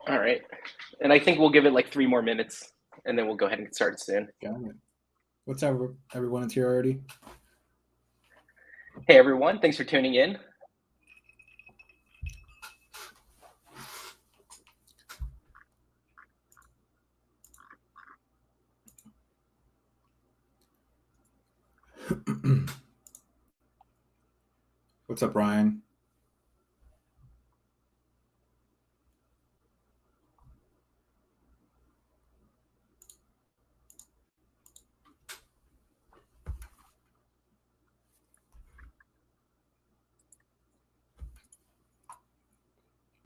All right. And I think we'll give it like 3 more minutes and then we'll go ahead and get started soon. Got it. What's up, everyone? It's here already. Hey, everyone. Thanks for tuning in. What's up, Ryan?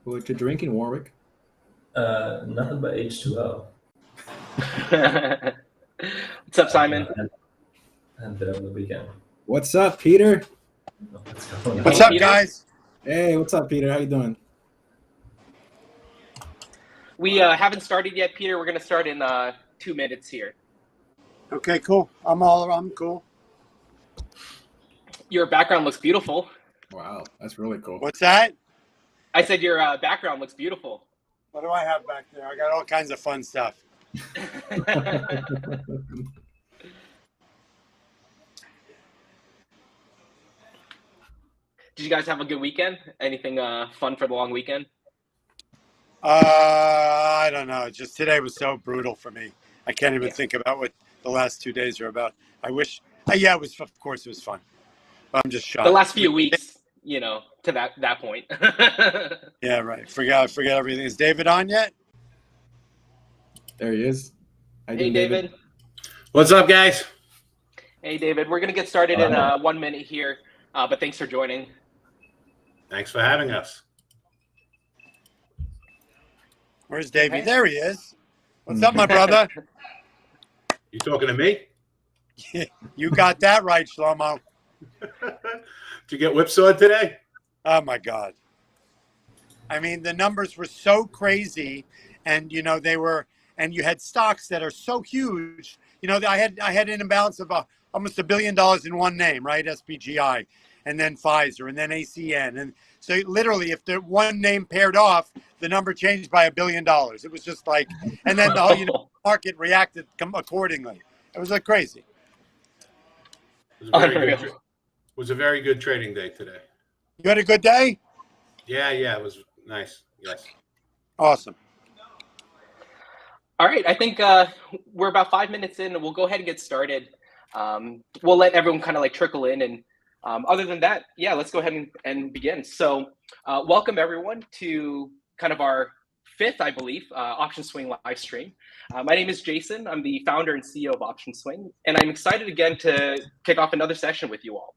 What you drinking, Warwick? Nothing but H2O. What's up, Simon? I had a bit over the weekend. What's up, Peter? What's up, Peter? guys? Hey, what's up, Peter? How you doing? We haven't started yet, Peter. We're going to start in 2 minutes here. Okay, cool. I'm cool. Your background looks beautiful. Wow, that's really cool. What's that? I said your background looks beautiful. What do I have back there? I got all kinds of fun stuff. Did you guys have a good weekend? Anything fun for the long weekend? I don't know. Just today was so brutal for me. I can't even think about what the last 2 days are about. I wish. Yeah, it was. Of course, it was fun. But I'm just shocked. The last few weeks, you know, to that point. Yeah, right. Forget everything. Is David on yet? There he is. Hey, David. What's up, guys? Hey, David. We're going to get started in 1 minute here, but thanks for joining. Thanks for having us. Where's Davey? There he is. What's up, my brother? You talking to me? You got that right, Shlomo. Did you get whipsawed today? Oh my God. I mean, the numbers were so crazy, and you know and you had stocks that are so huge. You know, I had an imbalance of almost $1 billion in one name, right? SPGI, and then Pfizer, and then ACN, and so literally, if the one name paired off, the number changed by $1 billion. It was just like, and then the whole market reacted accordingly. It was like crazy. It was a very good trading day today. You had a good day? Yeah, it was nice. Yes. Awesome. All right, I think we're about 5 minutes in, and we'll go ahead and get started. We'll let everyone kind of like trickle in, and other than that, yeah, let's go ahead and begin. So welcome everyone to kind of our fifth, I believe, Option Swing live stream. My name is Jason. I'm the founder and CEO of Option Swing, and I'm excited again to kick off another session with you all.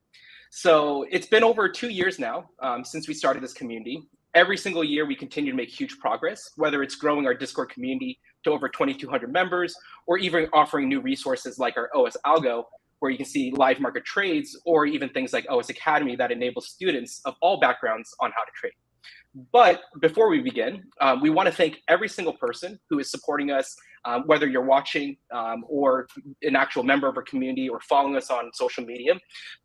So it's been over 2 years now since we started this community. Every single year, we continue to make huge progress, whether it's growing our Discord community to over 2,200 members, or even offering new resources like our OS Algo, where you can see live market trades, or even things like OS Academy that enables students of all backgrounds on how to trade. But before we begin, we want to thank every single person who is supporting us, whether you're watching or an actual member of our community or following us on social media.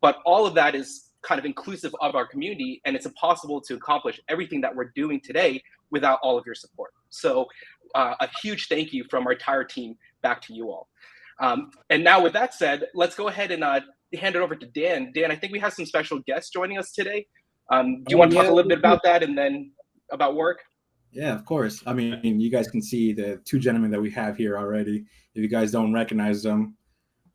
But all of that is kind of inclusive of our community, and it's impossible to accomplish everything that we're doing today without all of your support. So a huge thank you from our entire team back to you all. And now with that said, let's go ahead and hand it over to Dan. Dan, I think we have some special guests joining us today. Do you want to talk a little bit about that and then about work? Yeah, of course. I mean, you guys can see the two gentlemen that we have here already. If you guys don't recognize them,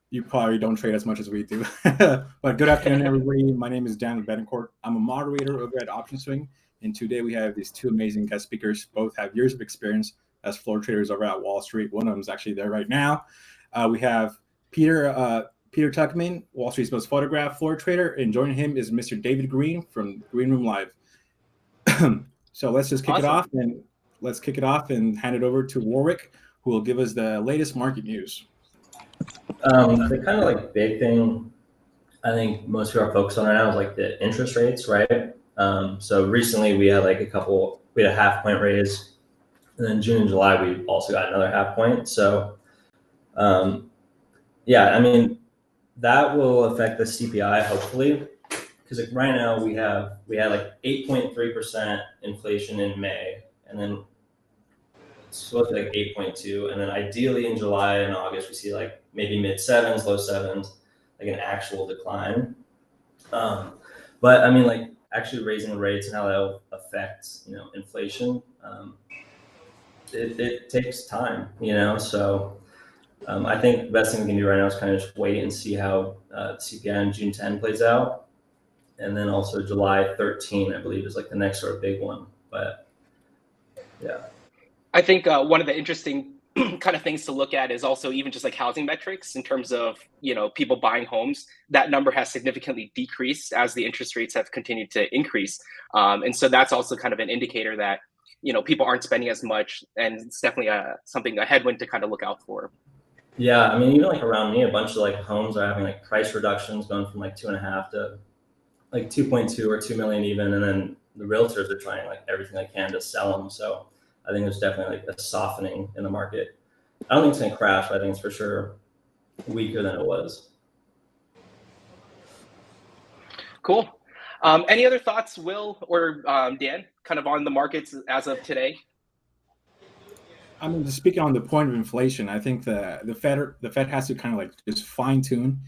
you probably don't trade as much as we do. But good afternoon, everybody. My name is Dan Betancourt. I'm a moderator over at Option Swing. And today we have these two amazing guest speakers. Both have years of experience as floor traders over at Wall Street. One of them is actually there right now. We have Peter Tuchman, Wall Street's most photographed floor trader. And joining him is Mr. David Green from Green Room Live. So let's just kick it off and hand it over to Warwick, who will give us the latest market news. The kind of like big thing I think most people are focused on right now is like the interest rates, right? So recently we had like we had a half point raise, and then June and July we also got another half point. So yeah, I mean that will affect the CPI hopefully, because like right now we had like 8.3% inflation in May, and then supposed to be like 8.2, and then ideally in July and August we see like maybe mid sevens, low sevens, like an actual decline. But I mean, like actually raising rates and how that'll affect inflation. It takes time, so I think the best thing we can do right now is kind of just wait and see how CPI on June 10 plays out. And then also July 13, I believe, is like the next sort of big one. But yeah. I think one of the interesting kind of things to look at is also even just like housing metrics in terms of, people buying homes. That number has significantly decreased as the interest rates have continued to increase. And so that's also kind of an indicator that, people aren't spending as much, and it's definitely a headwind to kind of look out for. Yeah, I mean, even like around me, a bunch of like homes are having like price reductions going from like 2.5 to like 2.2 or 2 million even, and then the realtors are trying like everything they can to sell them. So I think there's definitely like a softening in the market. I don't think it's gonna crash, but I think it's for sure weaker than it was. Cool. Any other thoughts, Will or Dan, kind of on the markets as of today? I mean, just speaking on the point of inflation, I think the Fed has to kind of like just fine tune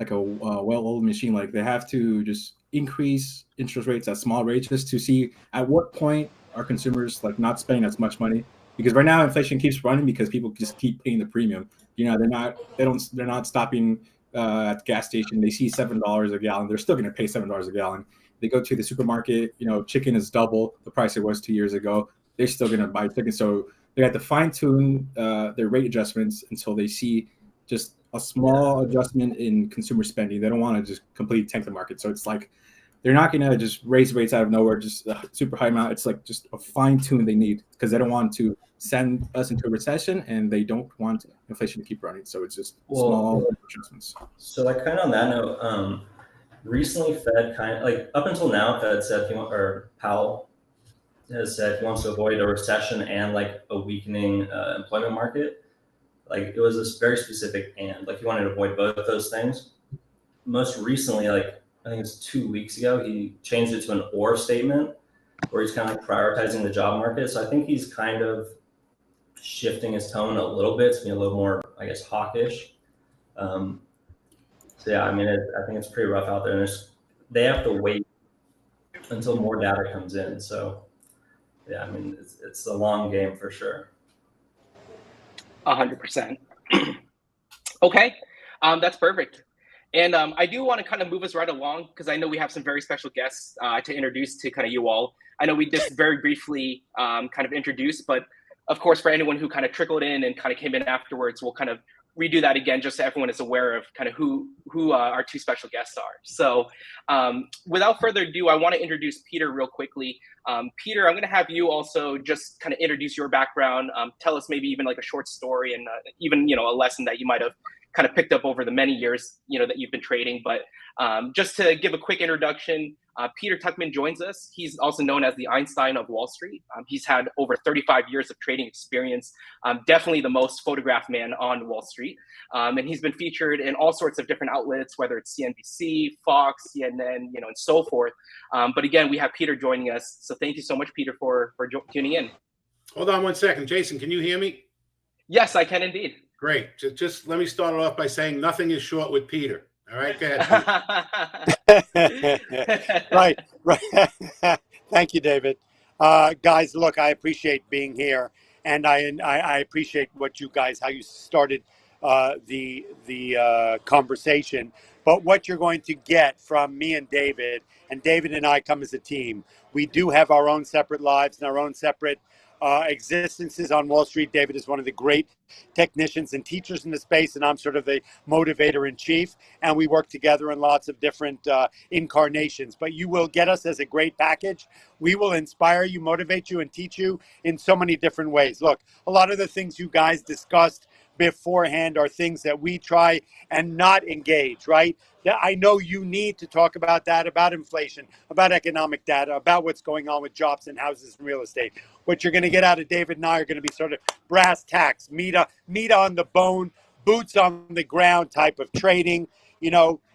like a well-oiled machine. Like they have to just increase interest rates at small rates just to see at what point are consumers like not spending as much money, because right now inflation keeps running because people just keep paying the premium. They're not stopping at the gas station. They see $7 a gallon, they're still going to pay $7 a gallon. They go to the supermarket, chicken is double the price it was 2 years ago, they're still going to buy chicken. So they have to fine tune their rate adjustments until they see just a small adjustment in consumer spending. They don't want to just completely tank the market. So it's like they're not going to just raise rates out of nowhere, just a super high amount. It's like just a fine tune they need, because they don't want to send us into a recession and they don't want inflation to keep running. So it's just small adjustments. So like kind of on that note, recently Fed kind of like up until now, Fed said Powell has said he wants to avoid a recession and like a weakening employment market. Like it was this very specific and like he wanted to avoid both of those things. Most recently, like I think it's 2 weeks ago, he changed it to an or statement where he's kind of like prioritizing the job market. So I think he's kind of shifting his tone a little bit to be a little more, I guess, hawkish. So yeah, I mean, I think it's pretty rough out there, and they have to wait until more data comes in. So yeah, I mean, it's a long game for sure. 100%. Okay, that's perfect. And I do want to kind of move us right along, because I know we have some very special guests to introduce to kind of you all. I know we just very briefly kind of introduced, but of course, for anyone who kind of trickled in and kind of came in afterwards, we'll kind of redo that again, just so everyone is aware of kind of who our two special guests are. So without further ado, I want to introduce Peter real quickly. Peter, I'm going to have you also just kind of introduce your background. Tell us maybe even like a short story and even, a lesson that you might have kind of picked up over the many years, that you've been trading. But just to give a quick introduction, Peter Tuchman joins us. He's also known as the Einstein of Wall Street. He's had over 35 years of trading experience, definitely the most photographed man on Wall Street. And he's been featured in all sorts of different outlets, whether it's CNBC, Fox, CNN, and so forth. But again, we have Peter joining us. So thank you so much, Peter, for tuning in. Hold on one second. Jason, can you hear me? Yes, I can indeed. Great. Just let me start it off by saying nothing is short with Peter. All right, go ahead. Right. Thank you, David. Guys, look, I appreciate being here, and I appreciate how you started the conversation. But what you're going to get from me and David and I come as a team. We do have our own separate lives and our own separate existences on Wall Street. David is one of the great technicians and teachers in the space, and I'm sort of the motivator in chief. And we work together in lots of different incarnations. But you will get us as a great package. We will inspire you, motivate you, and teach you in so many different ways. Look, a lot of the things you guys discussed beforehand are things that we try and not engage, right? I know you need to talk about that, about inflation, about economic data, about what's going on with jobs and houses and real estate. What you're going to get out of David and I are going to be sort of brass tacks, meat on the bone, boots on the ground type of trading,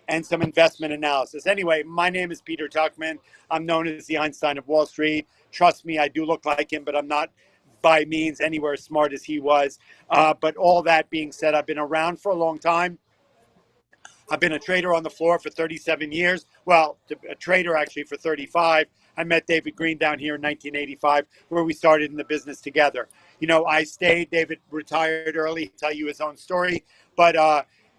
and some investment analysis. Anyway, my name is Peter Tuchman. I'm known as the Einstein of Wall Street. Trust me, I do look like him, but I'm not by means anywhere as smart as he was. But all that being said, I've been around for a long time. I've been a trader on the floor for 37 years. Well, a trader actually for 35. I met David Green down here in 1985, where we started in the business together. You know, I stayed. David retired early. He'll tell you his own story, but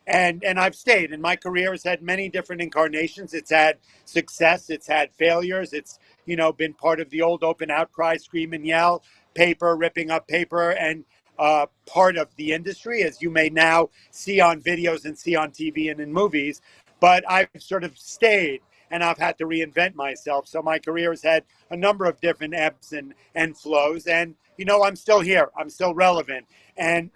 and I've stayed. And my career has had many different incarnations. It's had success. It's had failures. It's, you know, been part of the old open outcry, scream and yell, paper, ripping up paper, and part of the industry, as you may now see on videos and see on TV and in movies. But I've sort of stayed, and I've had to reinvent myself. So my career has had a number of different ebbs and flows. And, you know, I'm still here. I'm still relevant. And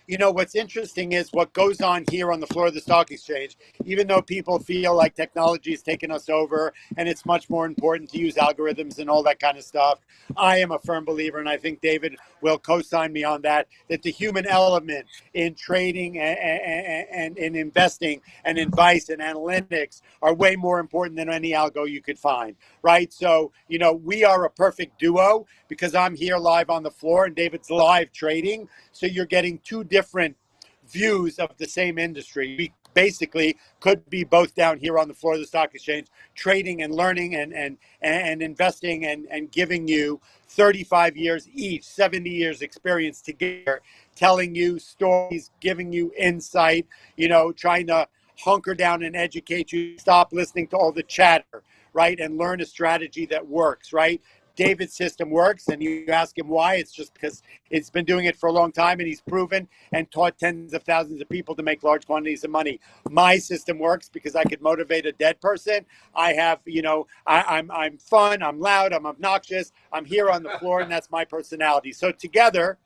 you know, what's interesting is what goes on here on the floor of the stock exchange. Even though people feel like technology has taken us over and it's much more important to use algorithms and all that kind of stuff, I am a firm believer, and I think David will co-sign me on that, that the human element in trading and in investing and advice and analytics are way more important than any algo you could find, right? So, you know, we are a perfect duo because I'm here live on the floor and David's live trading. So you're getting two different views of the same industry. We basically could be both down here on the floor of the stock exchange, trading and learning and investing and giving you 35 years each, 70 years experience together, telling you stories, giving you insight, you know, trying to hunker down and educate you, stop listening to all the chatter, right? And learn a strategy that works, right? David's system works, and you ask him why. It's just because it's been doing it for a long time, and he's proven and taught tens of thousands of people to make large quantities of money. My system works because I could motivate a dead person. I have, you know, I'm fun, I'm loud, I'm obnoxious, I'm here on the floor, and that's my personality. So together,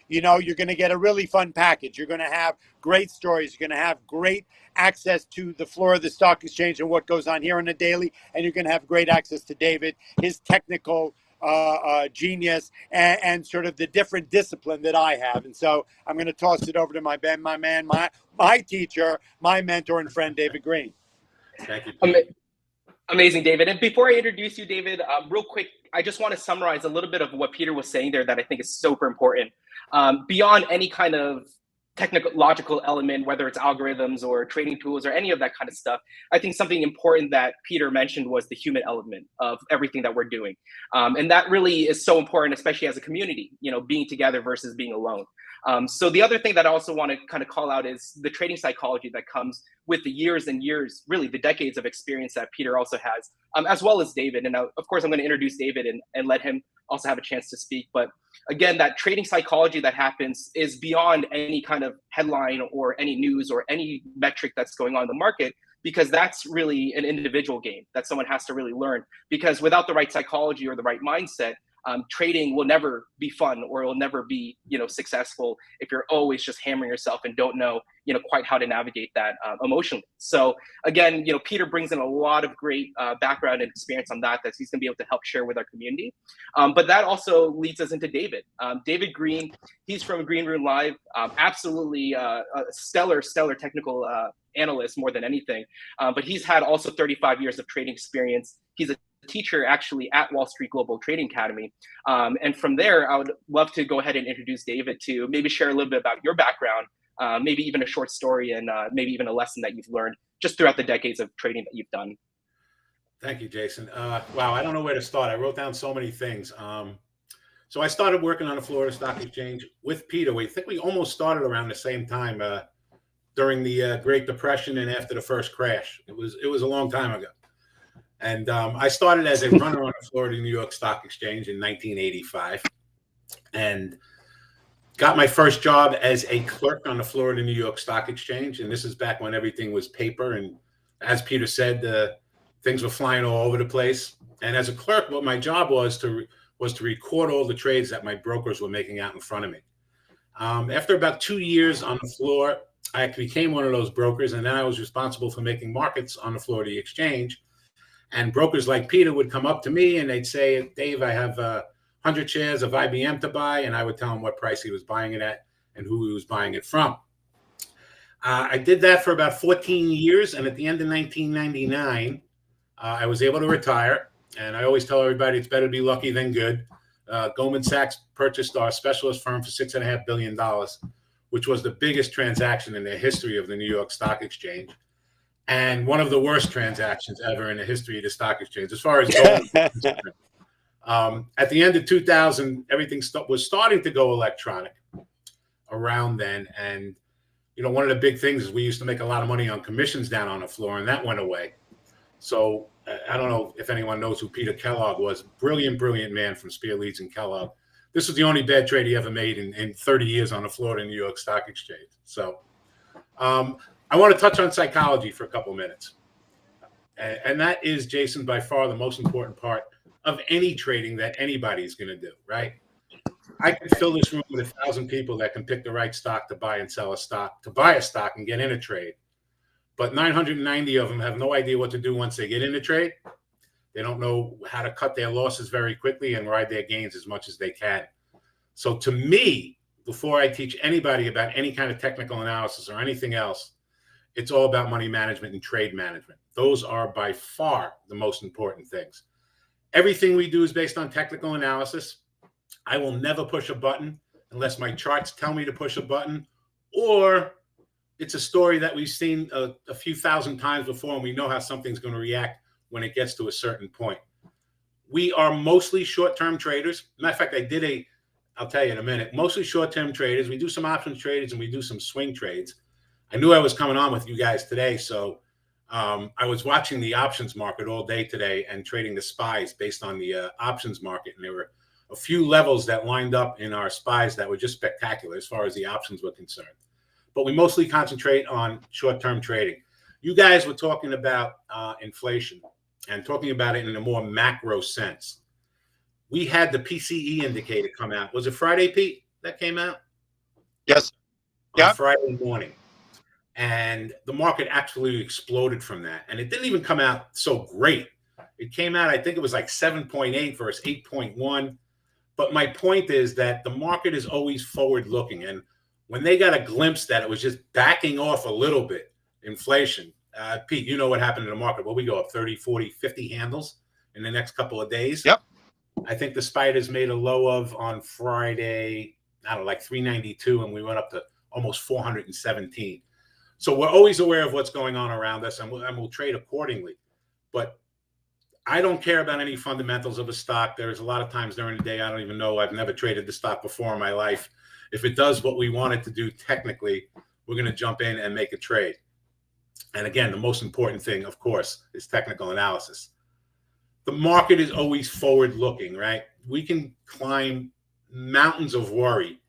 you know, you're going to get a really fun package. You're going to have great stories. You're going to have great access to the floor of the stock exchange and what goes on here on a daily. And you're going to have great access to David, his technical genius, and sort of the different discipline that I have. And so I'm going to toss it over to my man, my teacher, my mentor and friend, David Green. Thank you, Pete. Amazing, David. And before I introduce you, David, real quick, I just want to summarize a little bit of what Peter was saying there that I think is super important. Beyond any kind of technological element, whether it's algorithms or trading tools or any of that kind of stuff, I think something important that Peter mentioned was the human element of everything that we're doing. And that really is so important, especially as a community, you know, being together versus being alone. So the other thing that I also want to kind of call out is the trading psychology that comes with the years and years, really the decades of experience that Peter also has, as well as David. And of course, I'm going to introduce David and let him also have a chance to speak. But again, that trading psychology that happens is beyond any kind of headline or any news or any metric that's going on in the market, because that's really an individual game that someone has to really learn. Because without the right psychology or the right mindset, trading will never be fun, or it will never be, you know, successful if you're always just hammering yourself and don't know, you know, quite how to navigate that emotionally. So again, you know, Peter brings in a lot of great background and experience on that he's going to be able to help share with our community. But that also leads us into David. David Green, he's from Green Room Live, absolutely a stellar technical analyst more than anything. But he's had also 35 years of trading experience. He's a teacher actually at Wall Street Global Trading Academy. And from there, I would love to go ahead and introduce David to maybe share a little bit about your background, maybe even a short story, and maybe even a lesson that you've learned just throughout the decades of trading that you've done. Thank you, Jason. Wow, I don't know where to start. I wrote down so many things. So I started working on the Florida Stock Exchange with Peter. We think we almost started around the same time during the Great Depression and after the first crash. It was a long time ago. And I started as a runner on the Florida New York Stock Exchange in 1985 and got my first job as a clerk on the Florida New York Stock Exchange. And this is back when everything was paper. And as Peter said, things were flying all over the place. And as a clerk, what my job was to record all the trades that my brokers were making out in front of me. After about 2 years on the floor, I became one of those brokers. And then I was responsible for making markets on the Florida Exchange. And brokers like Peter would come up to me and they'd say, Dave, I have 100 shares of IBM to buy. And I would tell him what price he was buying it at and who he was buying it from. I did that for about 14 years. And at the end of 1999, I was able to retire. And I always tell everybody it's better to be lucky than good. Goldman Sachs purchased our specialist firm for $6.5 billion, which was the biggest transaction in the history of the New York Stock Exchange, and one of the worst transactions ever in the history of the stock exchange, as far as Goldman is concerned. At the end of 2000, everything was starting to go electronic around then. And, one of the big things is we used to make a lot of money on commissions down on the floor, and that went away. So I don't know if anyone knows who Peter Kellogg was. Brilliant, brilliant man from Spear, Leeds and Kellogg. This was the only bad trade he ever made in 30 years on the floor of the New York Stock Exchange. So I want to touch on psychology for a couple of minutes. And that is, Jason, by far the most important part of any trading that anybody's going to do, right? I can fill this room with 1,000 people that can pick the right stock to buy and sell a stock, to buy a stock and get in a trade. But 990 of them have no idea what to do once they get in the trade. They don't know how to cut their losses very quickly and ride their gains as much as they can. So to me, before I teach anybody about any kind of technical analysis or anything else, it's all about money management and trade management. Those are by far the most important things. Everything we do is based on technical analysis. I will never push a button unless my charts tell me to push a button, or it's a story that we've seen a few thousand times before, and we know how something's going to react when it gets to a certain point. We are mostly short-term traders. Matter of fact, I'll tell you in a minute, mostly short-term traders. We do some options trades and we do some swing trades. I knew I was coming on with you guys today, so I was watching the options market all day today and trading the SPYs based on the options market, and there were a few levels that lined up in our SPYs that were just spectacular as far as the options were concerned. But we mostly concentrate on short-term trading. You guys were talking about inflation and talking about it in a more macro sense. We had the PCE indicator come out. Was it Friday, Pete, that came out? Yes. On Friday morning. And the market absolutely exploded from that. And it didn't even come out so great. It came out, I think it was like 7.8 versus 8.1. But my point is that the market is always forward looking. And when they got a glimpse that it was just backing off a little bit, inflation, Pete, you know what happened in the market. Well, we go up 30, 40, 50 handles in the next couple of days. Yep. I think the spiders made a low of on Friday, I don't know, like 392, and we went up to almost 417. So we're always aware of what's going on around us, and we'll trade accordingly. But I don't care about any fundamentals of a stock. There's a lot of times during the day I don't even know. I've never traded the stock before in my life. If it does what we want it to do technically, we're going to jump in and make a trade. And again, the most important thing, of course, is technical analysis. The market is always forward looking, right? We can climb mountains of worry.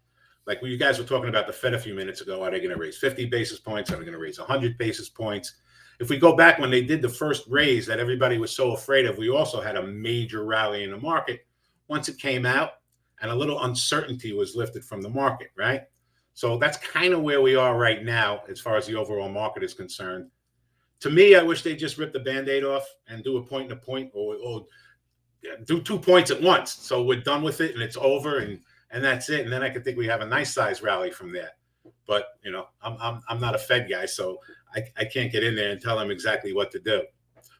Like you guys were talking about the Fed a few minutes ago. Are they going to raise 50 basis points? Are they going to raise 100 basis points? If we go back when they did the first raise that everybody was so afraid of, we also had a major rally in the market once it came out and a little uncertainty was lifted from the market, right? So that's kind of where we are right now as far as the overall market is concerned. To me, I wish they just rip the Band-Aid off and do a point to point or do 2 points at once. So we're done with it and it's over and that's it. And then I could think we have a nice size rally from there. But, I'm not a Fed guy, so I can't get in there and tell them exactly what to do.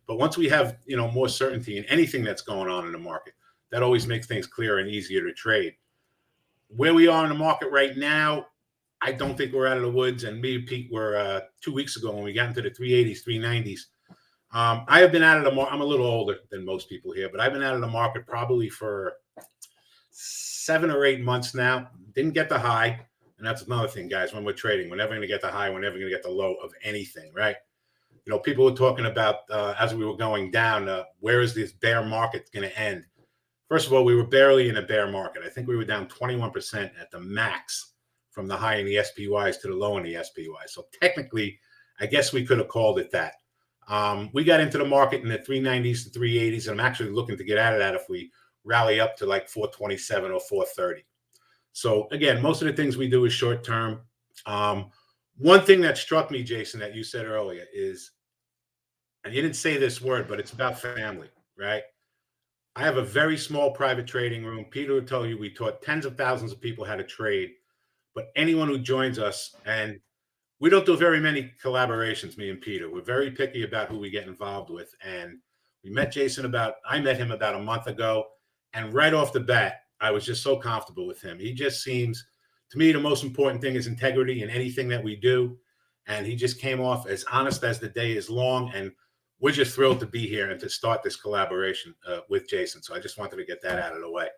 But once we have, more certainty in anything that's going on in the market, that always makes things clearer and easier to trade. Where we are in the market right now, I don't think we're out of the woods. And me and Pete were 2 weeks ago when we got into the 380s, 390s. I have been out of the market. I'm a little older than most people here, but I've been out of the market probably for 7 or 8 months now. Didn't get the high. And that's another thing, guys, when we're trading, we're never going to get the high. We're never going to get the low of anything, right? People were talking about as we were going down, where is this bear market going to end? First of all, we were barely in a bear market. I think we were down 21% at the max from the high in the SPYs to the low in the SPYs. So technically, I guess we could have called it that. We got into the market in the 390s to 380s, and I'm actually looking to get out of that if we rally up to like 427 or 430. So again, most of the things we do is short term. One thing that struck me, Jason, that you said earlier is, and you didn't say this word, but it's about family, right? I have a very small private trading room. Peter will tell you we taught tens of thousands of people how to trade. But anyone who joins us, and we don't do very many collaborations, me and Peter. We're very picky about who we get involved with. And I met him about a month ago. And right off the bat, I was just so comfortable with him. He just seems, to me, the most important thing is integrity in anything that we do. And he just came off as honest as the day is long. And we're just thrilled to be here and to start this collaboration with Jason. So I just wanted to get that out of the way.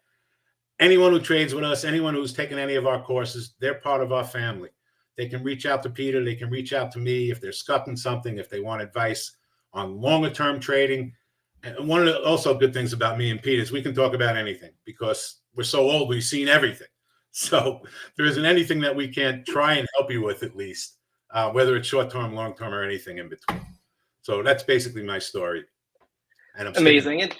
Anyone who trades with us, anyone who's taken any of our courses, they're part of our family. They can reach out to Peter. They can reach out to me if they're stuck in something, if they want advice on longer term trading. And one of the also good things about me and Peter is we can talk about anything because we're so old, we've seen everything. So there isn't anything that we can't try and help you with, at least, whether it's short term, long term, or anything in between. So that's basically my story. And I'm amazing.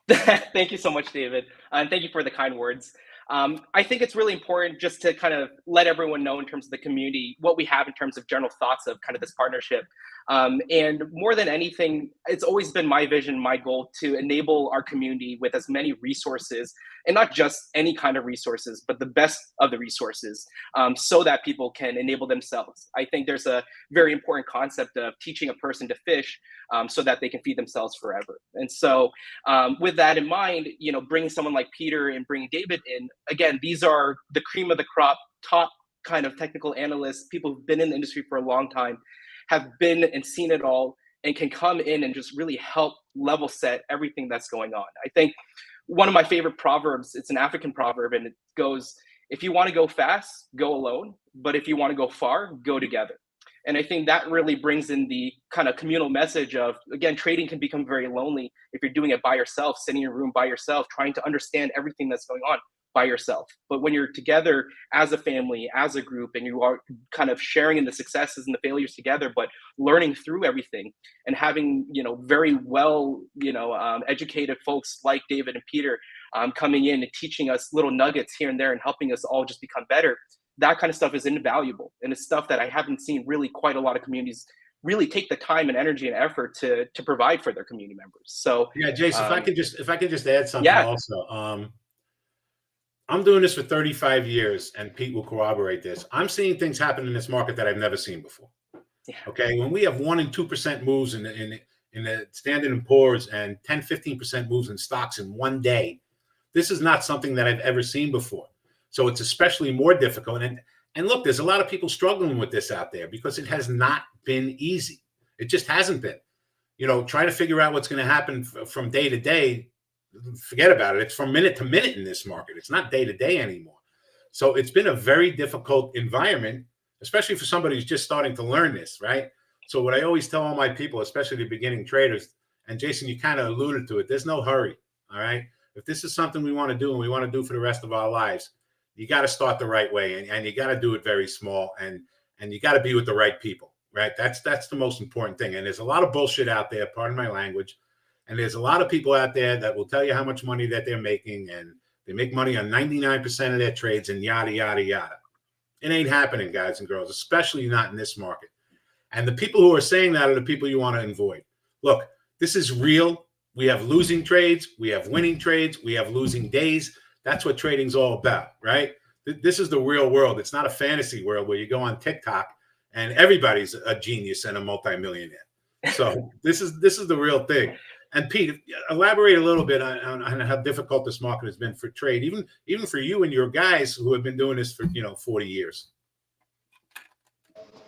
Thank you so much, David. And thank you for the kind words. I think it's really important just to kind of let everyone know in terms of the community what we have in terms of general thoughts of kind of this partnership. And more than anything, it's always been my vision, my goal to enable our community with as many resources, and not just any kind of resources, but the best of the resources, so that people can enable themselves. I think there's a very important concept of teaching a person to fish so that they can feed themselves forever. And so with that in mind, you know, bringing someone like Peter and bringing David in, again, these are the cream of the crop, top kind of technical analysts, people who've been in the industry for a long time, have been and seen it all, and can come in and just really help level set everything that's going on. I think one of my favorite proverbs, it's an African proverb, and it goes, if you want to go fast, go alone, but if you want to go far, go together. And I think that really brings in the kind of communal message of, again, trading can become very lonely if you're doing it by yourself, sitting in your room by yourself, trying to understand everything that's going on by yourself. But when you're together as a family, as a group, and you are kind of sharing in the successes and the failures together, but learning through everything and having, you know, very well, you know, educated folks like David and Peter coming in and teaching us little nuggets here and there and helping us all just become better, that kind of stuff is invaluable. And it's stuff that I haven't seen really quite a lot of communities really take the time and energy and effort to provide for their community members. So yeah, Jason, if I could just add something also. I'm doing this for 35 years, and Pete will corroborate this. I'm seeing things happen in this market that I've never seen before. Yeah. Okay, when we have 1% and 2% moves in the Standard & Poor's and 10-15% moves in stocks in one day, this is not something that I've ever seen before. So it's especially more difficult. And look, there's a lot of people struggling with this out there because it has not been easy. It just hasn't been. You know, trying to figure out what's going to happen from day to day, forget about it. It's from minute to minute in this market. It's not day to day anymore. So it's been a very difficult environment, especially for somebody who's just starting to learn this, right? So what I always tell all my people, especially the beginning traders, and Jason, you kind of alluded to it, there's no hurry, all right? If this is something we want to do and we want to do for the rest of our lives, you got to start the right way, and you got to do it very small, and you got to be with the right people, right? That's the most important thing. And there's a lot of bullshit out there, pardon my language, and there's a lot of people out there that will tell you how much money that they're making, and they make money on 99% of their trades and yada, yada, yada. It ain't happening, guys and girls, especially not in this market. And the people who are saying that are the people you want to avoid. Look, this is real. We have losing trades. We have winning trades. We have losing days. That's what trading's all about, right? This is the real world. It's not a fantasy world where you go on TikTok and everybody's a genius and a multimillionaire. So this is the real thing. And Pete, elaborate a little bit on how difficult this market has been for trade, even for you and your guys who have been doing this for 40 years.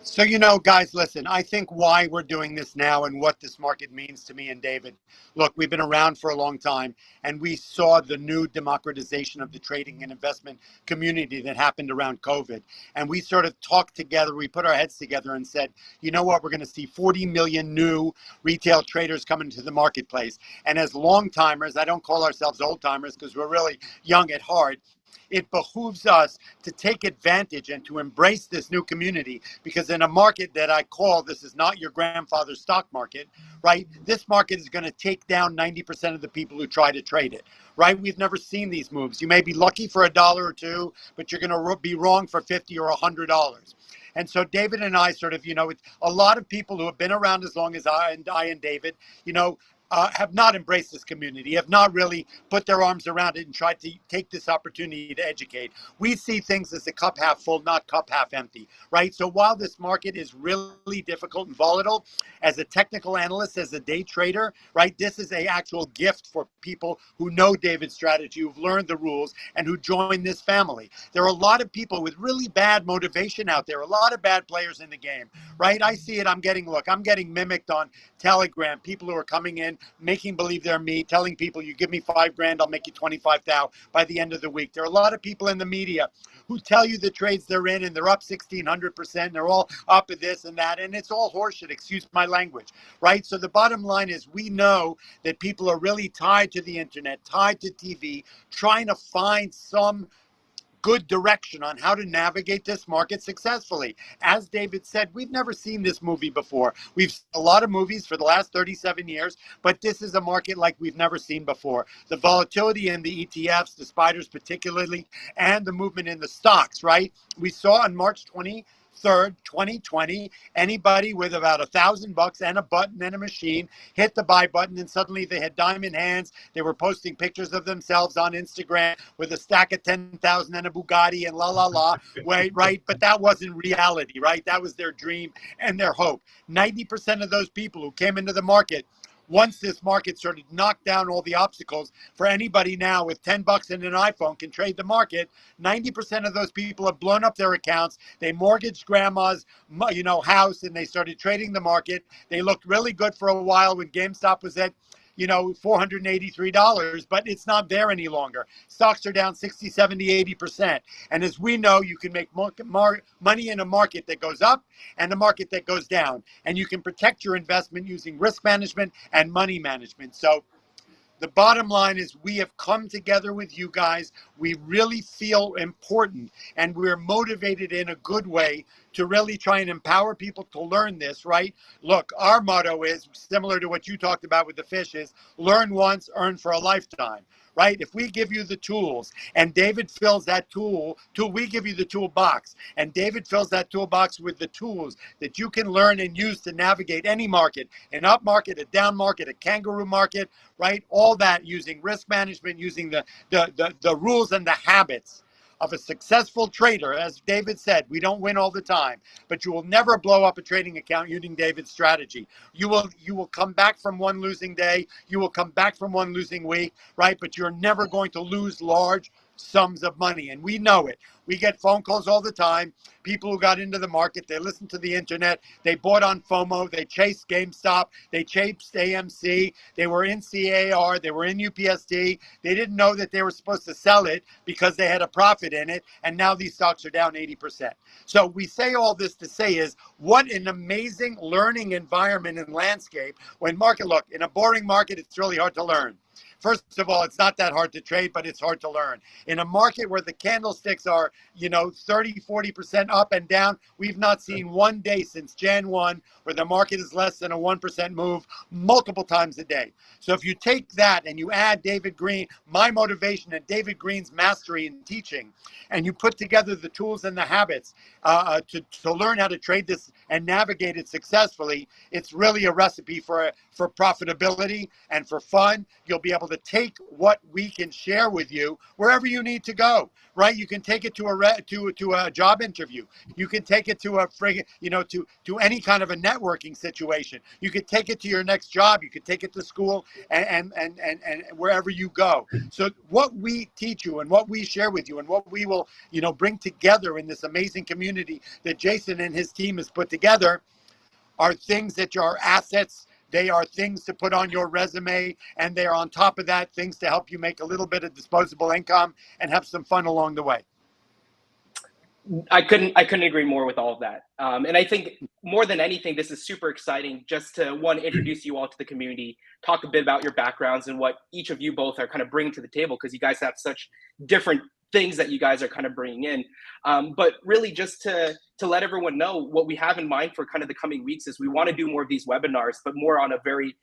So, you know, guys, listen, I think why we're doing this now and what this market means to me and David. Look, we've been around for a long time, and we saw the new democratization of the trading and investment community that happened around COVID. And we sort of talked together, we put our heads together and said, you know what, we're going to see 40 million new retail traders come into the marketplace. And as long timers, I don't call ourselves old timers because we're really young at heart, it behooves us to take advantage and to embrace this new community, because in a market that I call, this is not your grandfather's stock market, right? This market is going to take down 90% of the people who try to trade it, right? We've never seen these moves. You may be lucky for $1 or $2, but you're going to be wrong for $50 or $100. And so David and I sort of, you know, a lot of people who have been around as long as I and David, you know, have not embraced this community, have not really put their arms around it and tried to take this opportunity to educate. We see things as a cup half full, not cup half empty, right? So while this market is really difficult and volatile, as a technical analyst, as a day trader, right, this is a actual gift for people who know David's strategy, who've learned the rules, and who join this family. There are a lot of people with really bad motivation out there, a lot of bad players in the game, right? I see it. I'm getting mimicked on Telegram. People who are coming in, making believe they're me, telling people, you give me $5,000, I'll make you 25,000 by the end of the week. There are a lot of people in the media who tell you the trades they're in and they're up 1,600%. They're all up at this and that. And it's all horseshit, excuse my language, right? So the bottom line is we know that people are really tied to the internet, tied to TV, trying to find some good direction on how to navigate this market successfully. As David said, we've never seen this movie before. We've seen a lot of movies for the last 37 years, but this is a market like we've never seen before. The volatility in the ETFs, the spiders particularly, and the movement in the stocks, right? We saw on March 23rd, 2020, anybody with about $1,000 and a button and a machine hit the buy button, and suddenly they had diamond hands. They were posting pictures of themselves on Instagram with a stack of 10,000 and a Bugatti and la la la. Right? But that wasn't reality, right? That was their dream and their hope. 90% of those people who came into the market, once this market sort of knocked down all the obstacles, for anybody now with $10 and an iPhone can trade the market, 90% of those people have blown up their accounts. They mortgaged grandma's, house, and they started trading the market. They looked really good for a while when GameStop was at $483, but it's not there any longer. Stocks are down 60, 70, 80%. And as we know, you can make money in a market that goes up and a market that goes down. And you can protect your investment using risk management and money management. So the bottom line is we have come together with you guys. We really feel important, and we're motivated in a good way to really try and empower people to learn this, right? Look, our motto is similar to what you talked about with the fish, is learn once, earn for a lifetime, right? If we give you the tools and David fills that we give you the toolbox, and David fills that toolbox with the tools that you can learn and use to navigate any market, an up market, a down market, a kangaroo market, right? All that using risk management, using the rules and the habits of a successful trader. As David said, we don't win all the time, but you will never blow up a trading account using David's strategy. You will come back from one losing day. You will come back from one losing week, right? But you're never going to lose large sums of money. And we know it. We get phone calls all the time. People who got into the market, they listened to the internet, they bought on FOMO, they chased GameStop, they chased AMC, they were in CAR, they were in UPSD. They didn't know that they were supposed to sell it because they had a profit in it. And now these stocks are down 80%. So we say all this to say is what an amazing learning environment and landscape when look, in a boring market, it's really hard to learn. First of all, it's not that hard to trade, but it's hard to learn. In a market where the candlesticks are, 30, 40% up and down, we've not seen one day since Jan 1 where the market is less than a 1% move multiple times a day. So if you take that and you add David Green, my motivation, and David Green's mastery in teaching, and you put together the tools and the habits to learn how to trade this and navigate it successfully, it's really a recipe for profitability and for fun. You'll be able to take what we can share with you wherever you need to go, right? You can take it to a job interview. You can take it to to any kind of a networking situation. You could take it to your next job. You could take it to school and wherever you go. So what we teach you and what we share with you and what we will, bring together in this amazing community that Jason and his team has put together are things that are assets. They are things to put on your resume, and they are on top of that things to help you make a little bit of disposable income and have some fun along the way. I couldn't agree more with all of that. And I think more than anything, this is super exciting just to, one, introduce you all to the community, talk a bit about your backgrounds and what each of you both are kind of bringing to the table, because you guys have such different things that you guys are kind of bringing in. But really just to let everyone know what we have in mind for kind of the coming weeks is we want to do more of these webinars, but more on a very,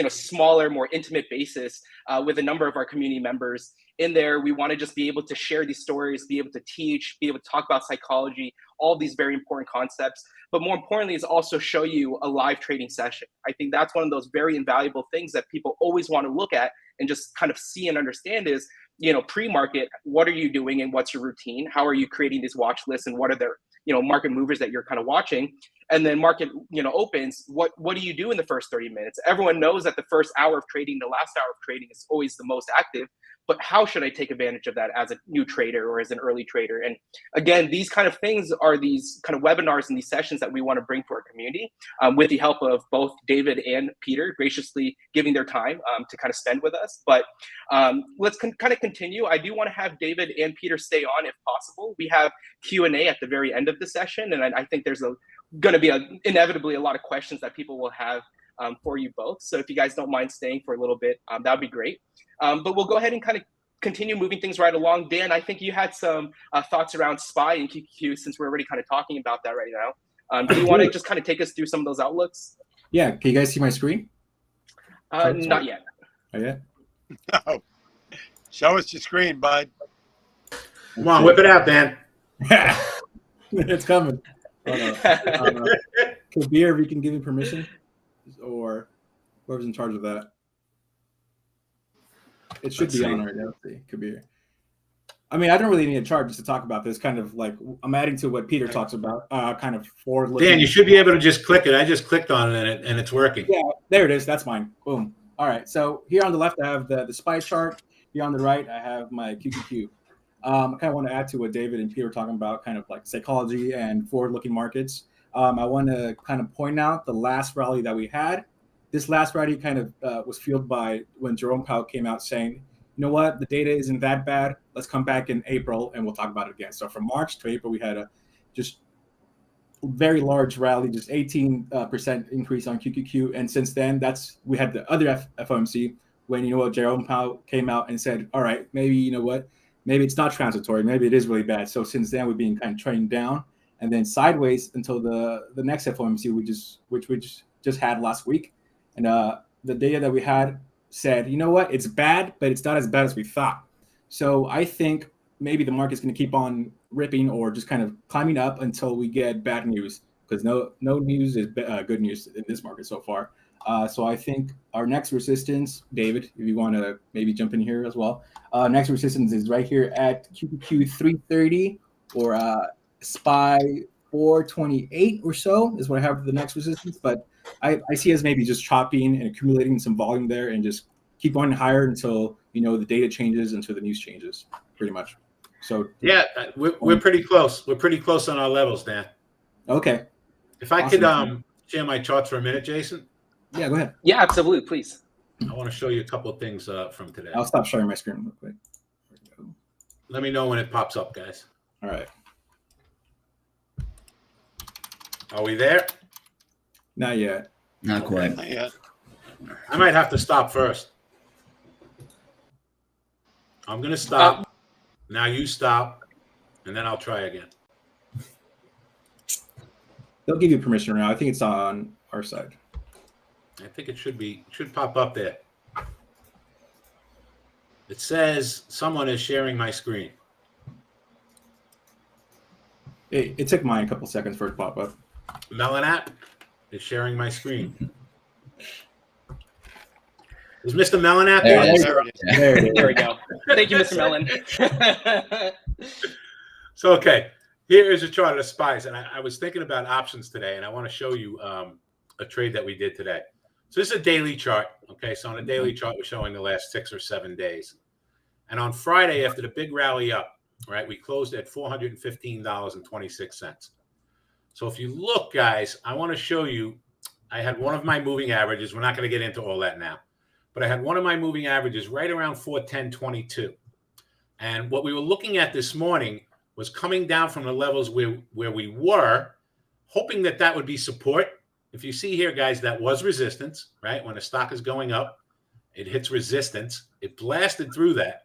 smaller, more intimate basis with a number of our community members. in there, we want to just be able to share these stories, be able to teach, be able to talk about psychology, all these very important concepts. But more importantly, is also show you a live trading session. I think that's one of those very invaluable things that people always want to look at and just kind of see and understand is, pre-market, what are you doing and what's your routine? How are you creating these watch lists and what are their, market movers that you're kind of watching? And then market, opens, what do you do in the first 30 minutes? Everyone knows that the first hour of trading, the last hour of trading is always the most active, but how should I take advantage of that as a new trader or as an early trader? And again, these kind of things are these kind of webinars and these sessions that we want to bring to our community with the help of both David and Peter graciously giving their time to kind of spend with us. But let's kind of continue. I do want to have David and Peter stay on if possible. We have Q&A at the very end of the session, and I think there's going to be inevitably a lot of questions that people will have for you both. So if you guys don't mind staying for a little bit, that would be great. But we'll go ahead and kind of continue moving things right along. Dan, I think you had some thoughts around SPY and QQQ since we're already kind of talking about that right now. Do you want to just kind of take us through some of those outlooks? Yeah. Can you guys see my screen? Not yet. Not yet? No. Show us your screen, bud. Come on, whip it out, Dan. It's coming. Kabir, if you can give me permission, or whoever's in charge of that. It should be on right now. Kabir. I mean, I don't really need a chart just to talk about this. Kind of like I'm adding to what Peter talks about. Kind of forward-looking. Dan, you should be able to just click it. I just clicked on it and it's working. Yeah, there it is. That's mine. Boom. All right. So here on the left, I have the SPY chart. Here on the right, I have my QQQ. I kind of want to add to what David and Peter were talking about, kind of like psychology and forward-looking markets. I want to kind of point out the last rally that we had. This last rally kind of was fueled by when Jerome Powell came out saying, you know what, the data isn't that bad. Let's come back in April and we'll talk about it again. So from March to April, we had a just very large rally, just 18% increase on QQQ. And since then, we had the other FOMC when, Jerome Powell came out and said, all right, maybe, maybe it's not transitory. Maybe it is really bad. So since then, we've been kind of trending down and then sideways until the next FOMC, which we just had last week. And the data that we had said, you know what, it's bad, but it's not as bad as we thought. So I think maybe the market's going to keep on ripping or just kind of climbing up until we get bad news, because no news is good news in this market so far. So I think our next resistance, David, if you want to maybe jump in here as well, next resistance is right here at QQQ 330 or SPY 428 or so is what I have for the next resistance. But I see us maybe just chopping and accumulating some volume there and just keep going higher until, the data changes, until the news changes, pretty much. So yeah, we're pretty close. We're pretty close on our levels, Dan. Okay. If I could share my charts for a minute, Jason. Yeah, go ahead. Yeah, absolutely. Please. I want to show you a couple of things from today. I'll stop sharing my screen real quick. Let me know when it pops up, guys. All right. Are we there? Not yet. Not quite. Not yet. I might have to stop first. I'm going to stop. Now you stop, and then I'll try again. They'll give you permission now. I think it's on our side. I think it should pop up there. It says someone is sharing my screen. It took mine a couple seconds for it to pop up. Melanat is sharing my screen. Is Mr. Melanat there? There we go. Thank you, Mr. Mellon. So, okay, here is a chart of the SPYs. And I was thinking about options today, and I want to show you a trade that we did today. So this is a daily chart. Okay, so on a daily chart, we're showing the last 6 or 7 days. And on Friday, after the big rally up, right, we closed at $415.26. So if you look, guys, I want to show you, I had one of my moving averages. We're not going to get into all that now. But I had one of my moving averages right around 410.22. And what we were looking at this morning was coming down from the levels where we were, hoping that would be support. If you see here, guys, that was resistance, right? When the stock is going up, it hits resistance. It blasted through that.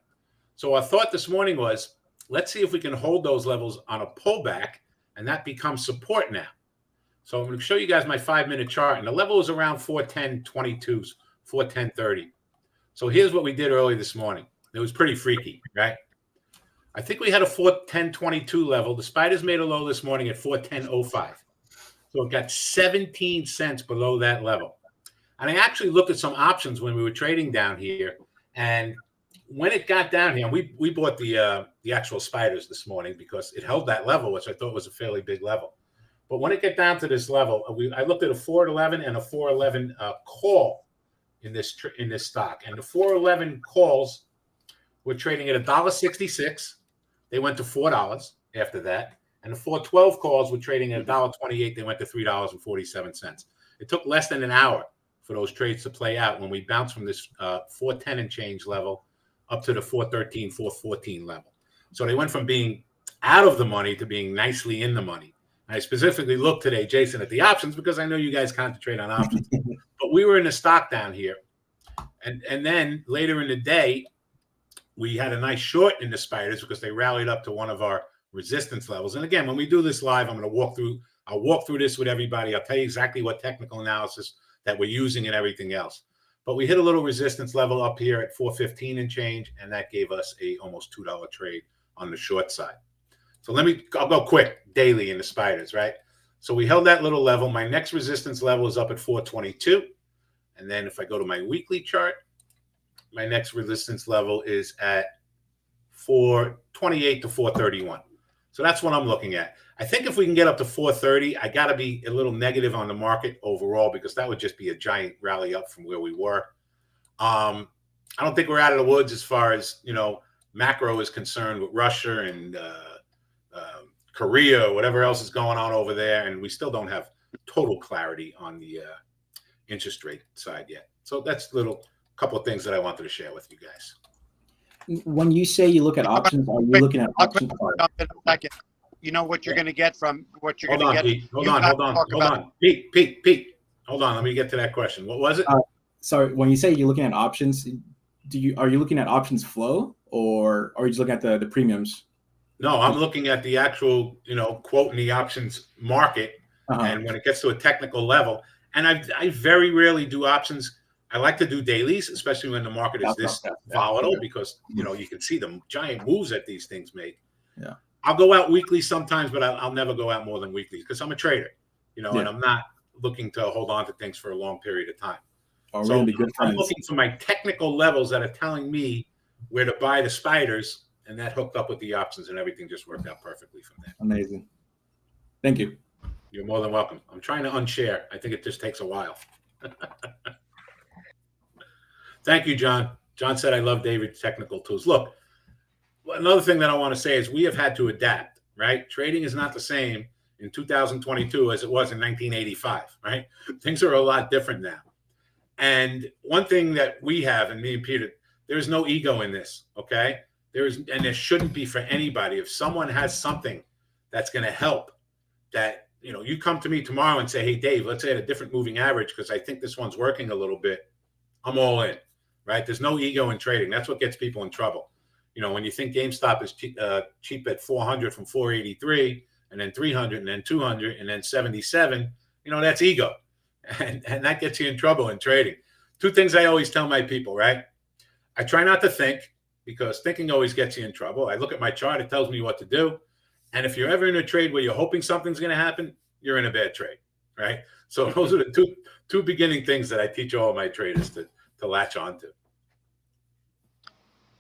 So our thought this morning was, let's see if we can hold those levels on a pullback, and that becomes support now. So I'm going to show you guys my 5-minute chart, and the level is around 410.22, 410.30. So here's what we did early this morning. It was pretty freaky, right? I think we had a 410.22 level. The spiders made a low this morning at 410.05. So it got 17 cents below that level. And I actually looked at some options when we were trading down here. And when it got down here, and we bought the actual spiders this morning because it held that level, which I thought was a fairly big level. But when it got down to this level, I looked at a 411 and a 411 call in this stock. And the 411 calls were trading at $1.66. They went to $4 after that. And the 412 calls were trading at $1.28. They went to $3.47. It took less than an hour for those trades to play out when we bounced from this 410 and change level up to the 413, 414 level. So they went from being out of the money to being nicely in the money. I specifically looked today, Jason, at the options because I know you guys concentrate on options. But we were in the stock down here. And then later in the day, we had a nice short in the spiders because they rallied up to one of our resistance levels. And again, when we do this live, I'll walk through this with everybody. I'll tell you exactly what technical analysis that we're using and everything else. But we hit a little resistance level up here at 415 and change, and that gave us a almost $2 trade on the short side. So I'll go quick daily in the spiders, right? So we held that little level. My next resistance level is up at 422. And then if I go to my weekly chart, my next resistance level is at 428 to 431. So that's what I'm looking at. I think if we can get up to 430, I got to be a little negative on the market overall because that would just be a giant rally up from where we were. I don't think we're out of the woods as far as, macro is concerned with Russia and Korea or whatever else is going on over there. And we still don't have total clarity on the interest rate side yet. So that's a couple of things that I wanted to share with you guys. When you say you look at options, are you looking at options? You know what you're going to get from what you're going to get. Pete. Hold on. Pete. Hold on. Let me get to that question. What was it? Sorry. When you say you're looking at options, are you looking at options flow or are you just looking at the premiums? No, I'm looking at the actual, quote in the options market. And when it gets to a technical level, and I very rarely do options. I like to do dailies, especially when the market is this volatile, because you can see the giant moves that these things make. Yeah, I'll go out weekly sometimes, but I'll never go out more than weekly because I'm a trader, and I'm not looking to hold on to things for a long period of time. Oh, so really good I'm looking for my technical levels that are telling me where to buy the spiders, and that hooked up with the options, and everything just worked out perfectly from there. Amazing. Thank you. You're more than welcome. I'm trying to unshare. I think it just takes a while. Thank you, John. John said, I love David's technical tools. Look, another thing that I want to say is we have had to adapt, right? Trading is not the same in 2022 as it was in 1985, right? Things are a lot different now. And one thing that we have, and me and Peter, there's no ego in this, okay? There shouldn't be for anybody. If someone has something that's going to help, that, you come to me tomorrow and say, hey, Dave, let's add a different moving average because I think this one's working a little bit. I'm all in, right? There's no ego in trading. That's what gets people in trouble. When you think GameStop is cheap at 400 from 483 and then 300 and then 200 and then 77, that's ego. And that gets you in trouble in trading. Two things I always tell my people, right? I try not to think because thinking always gets you in trouble. I look at my chart. It tells me what to do. And if you're ever in a trade where you're hoping something's going to happen, you're in a bad trade, right? So those are the two beginning things that I teach all of my traders to latch on to.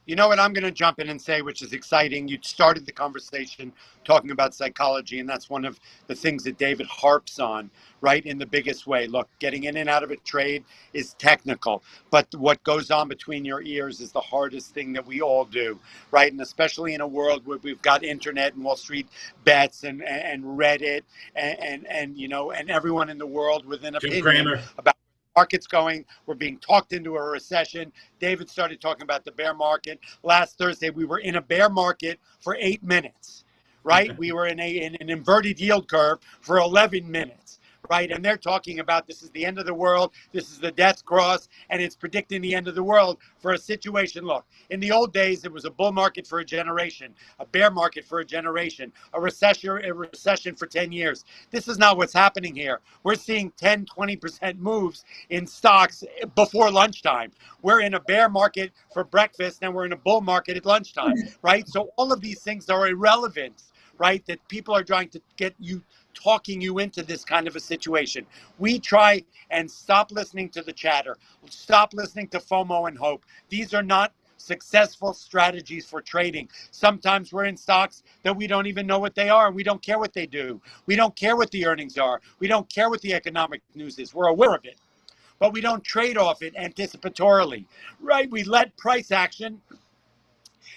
You know what I'm going to jump in and say, which is exciting. You started the conversation talking about psychology, and that's one of the things that David harps on, right, in the biggest way. Look, getting in and out of a trade is technical, but what goes on between your ears is the hardest thing that we all do, right? And especially in a world where we've got internet and Wall Street bets and Reddit and everyone in the world with an opinion about market's going. We're being talked into a recession. David started talking about the bear market. Last Thursday, we were in a bear market for 8 minutes, right? We were in an inverted yield curve for 11 minutes. right? And they're talking about this is the end of the world, this is the death cross, and it's predicting the end of the world for a situation. Look, in the old days, it was a bull market for a generation, a bear market for a generation, a recession for 10 years. This is not what's happening here. We're seeing 10, 20% moves in stocks before lunchtime. We're in a bear market for breakfast and we're in a bull market at lunchtime, right? So all of these things are irrelevant, right? That people are trying to get you, talking you into this kind of a situation. We try and stop listening to the chatter, stop listening to FOMO and hope. These are not successful strategies for trading. Sometimes we're in stocks that we don't even know what they are. We don't care what they do. We don't care what the earnings are. We don't care what the economic news is. We're aware of it, but we don't trade off it anticipatorily, right? We let price action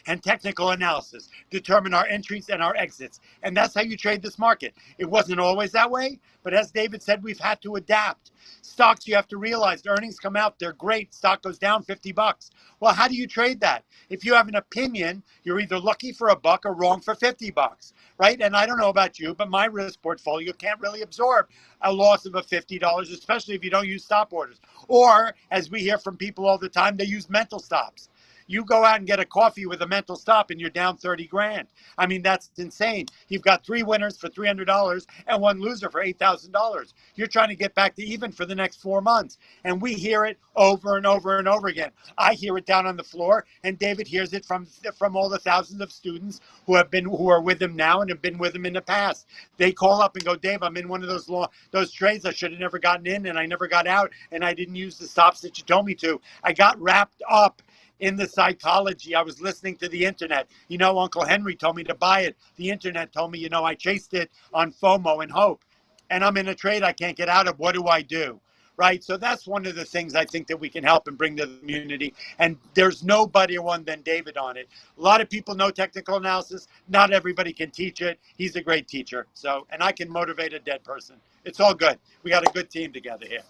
and technical analysis determine our entries and our exits. And that's how you trade this market. It wasn't always that way, but as David said, we've had to adapt. Stocks, you have to realize the earnings come out, they're great. Stock goes down $50. Well, how do you trade that? If you have an opinion, you're either lucky for a buck or wrong for $50, right? And I don't know about you, but my risk portfolio can't really absorb a loss of a $50, especially if you don't use stop orders. Or, as we hear from people all the time, they use mental stops. You go out and get a coffee with a mental stop and you're down 30 grand. I mean, that's insane. You've got 3 winners for $300 and 1 loser for $8,000. You're trying to get back to even for the next 4 months. And we hear it over and over and over again. I hear it down on the floor, and David hears it from all the thousands of students who are with him now and have been with him in the past. They call up and go, Dave, I'm in one of those trades I should have never gotten in and I never got out and I didn't use the stops that you told me to. I got wrapped up in the psychology. I was listening to the internet. You know, Uncle Henry told me to buy it. The internet told me, I chased it on FOMO and hope. And I'm in a trade I can't get out of. What do I do? Right? So that's one of the things I think that we can help and bring to the community. And there's nobody one than David on it. A lot of people know technical analysis. Not everybody can teach it. He's a great teacher. So, and I can motivate a dead person. It's all good. We got a good team together here.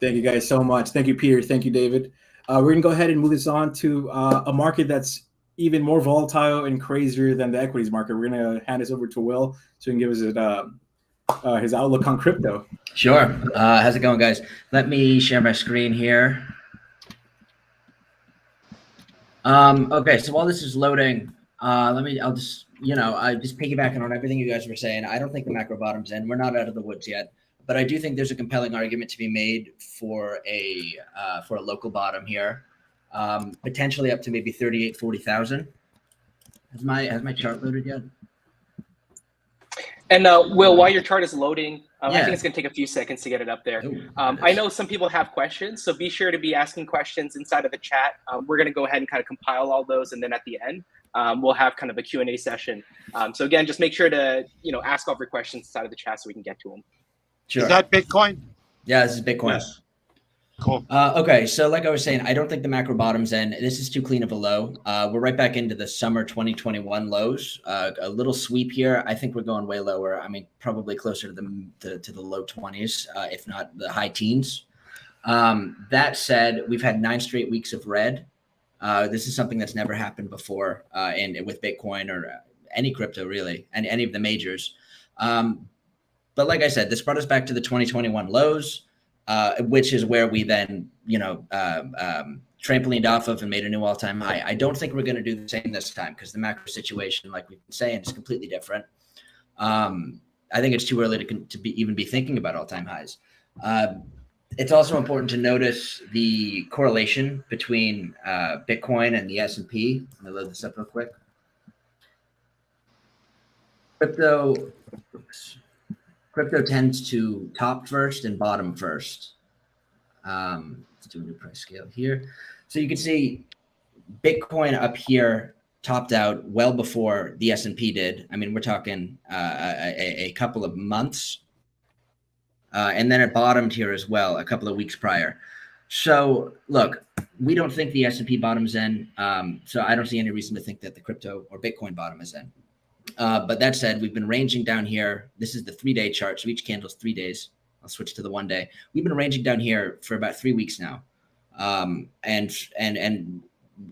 Thank you guys so much. Thank you, Peter. Thank you, David. We're going to go ahead and move this on to a market that's even more volatile and crazier than the equities market. We're going to hand this over to Will so he can give us his outlook on crypto. Sure. How's it going, guys? Let me share my screen here. Okay, so while this is loading, I'll just, I just piggybacking on everything you guys were saying. I don't think the macro bottom's in. We're not out of the woods yet. But I do think there's a compelling argument to be made for a local bottom here, potentially up to maybe 38, 40,000. Has my chart loaded yet? And Will, while your chart is loading, Yeah. I think it's going to take a few seconds to get it up there. Ooh, I know some people have questions, so be sure to be asking questions inside of the chat. We're going to go ahead and kind of compile all those, and then at the end, we'll have kind of a Q&A session. So again, just make sure to ask all of your questions inside of the chat so we can get to them. Sure. Is that Bitcoin? Yeah, this is Bitcoin. Yes. Cool. Okay, so like I was saying, I don't think the macro bottom's in. This is too clean of a low. We're right back into the summer 2021 lows. A little sweep here. I think we're going way lower. I mean, probably closer to the low 20s, if not the high teens. That said, we've had 9 straight weeks of red. This is something that's never happened before, and with Bitcoin or any crypto really, and any of the majors. But like I said, this brought us back to the 2021 lows, which is where we then, trampolined off of and made a new all-time high. I don't think we're going to do the same this time because the macro situation, like we've been saying, is completely different. I think it's too early to even be thinking about all-time highs. It's also important to notice the correlation between Bitcoin and the S&P. Let me load this up real quick. Crypto tends to top first and bottom first. Let's do a new price scale here. So you can see Bitcoin up here topped out well before the S&P did. I mean, we're talking a couple of months. And then it bottomed here as well a couple of weeks prior. So look, we don't think the S&P bottom's in. So I don't see any reason to think that the crypto or Bitcoin bottom is in. But that said, we've been ranging down here. This is the 3-day chart. So each candle's 3 days. I'll switch to the 1 day. We've been ranging down here for about 3 weeks now. And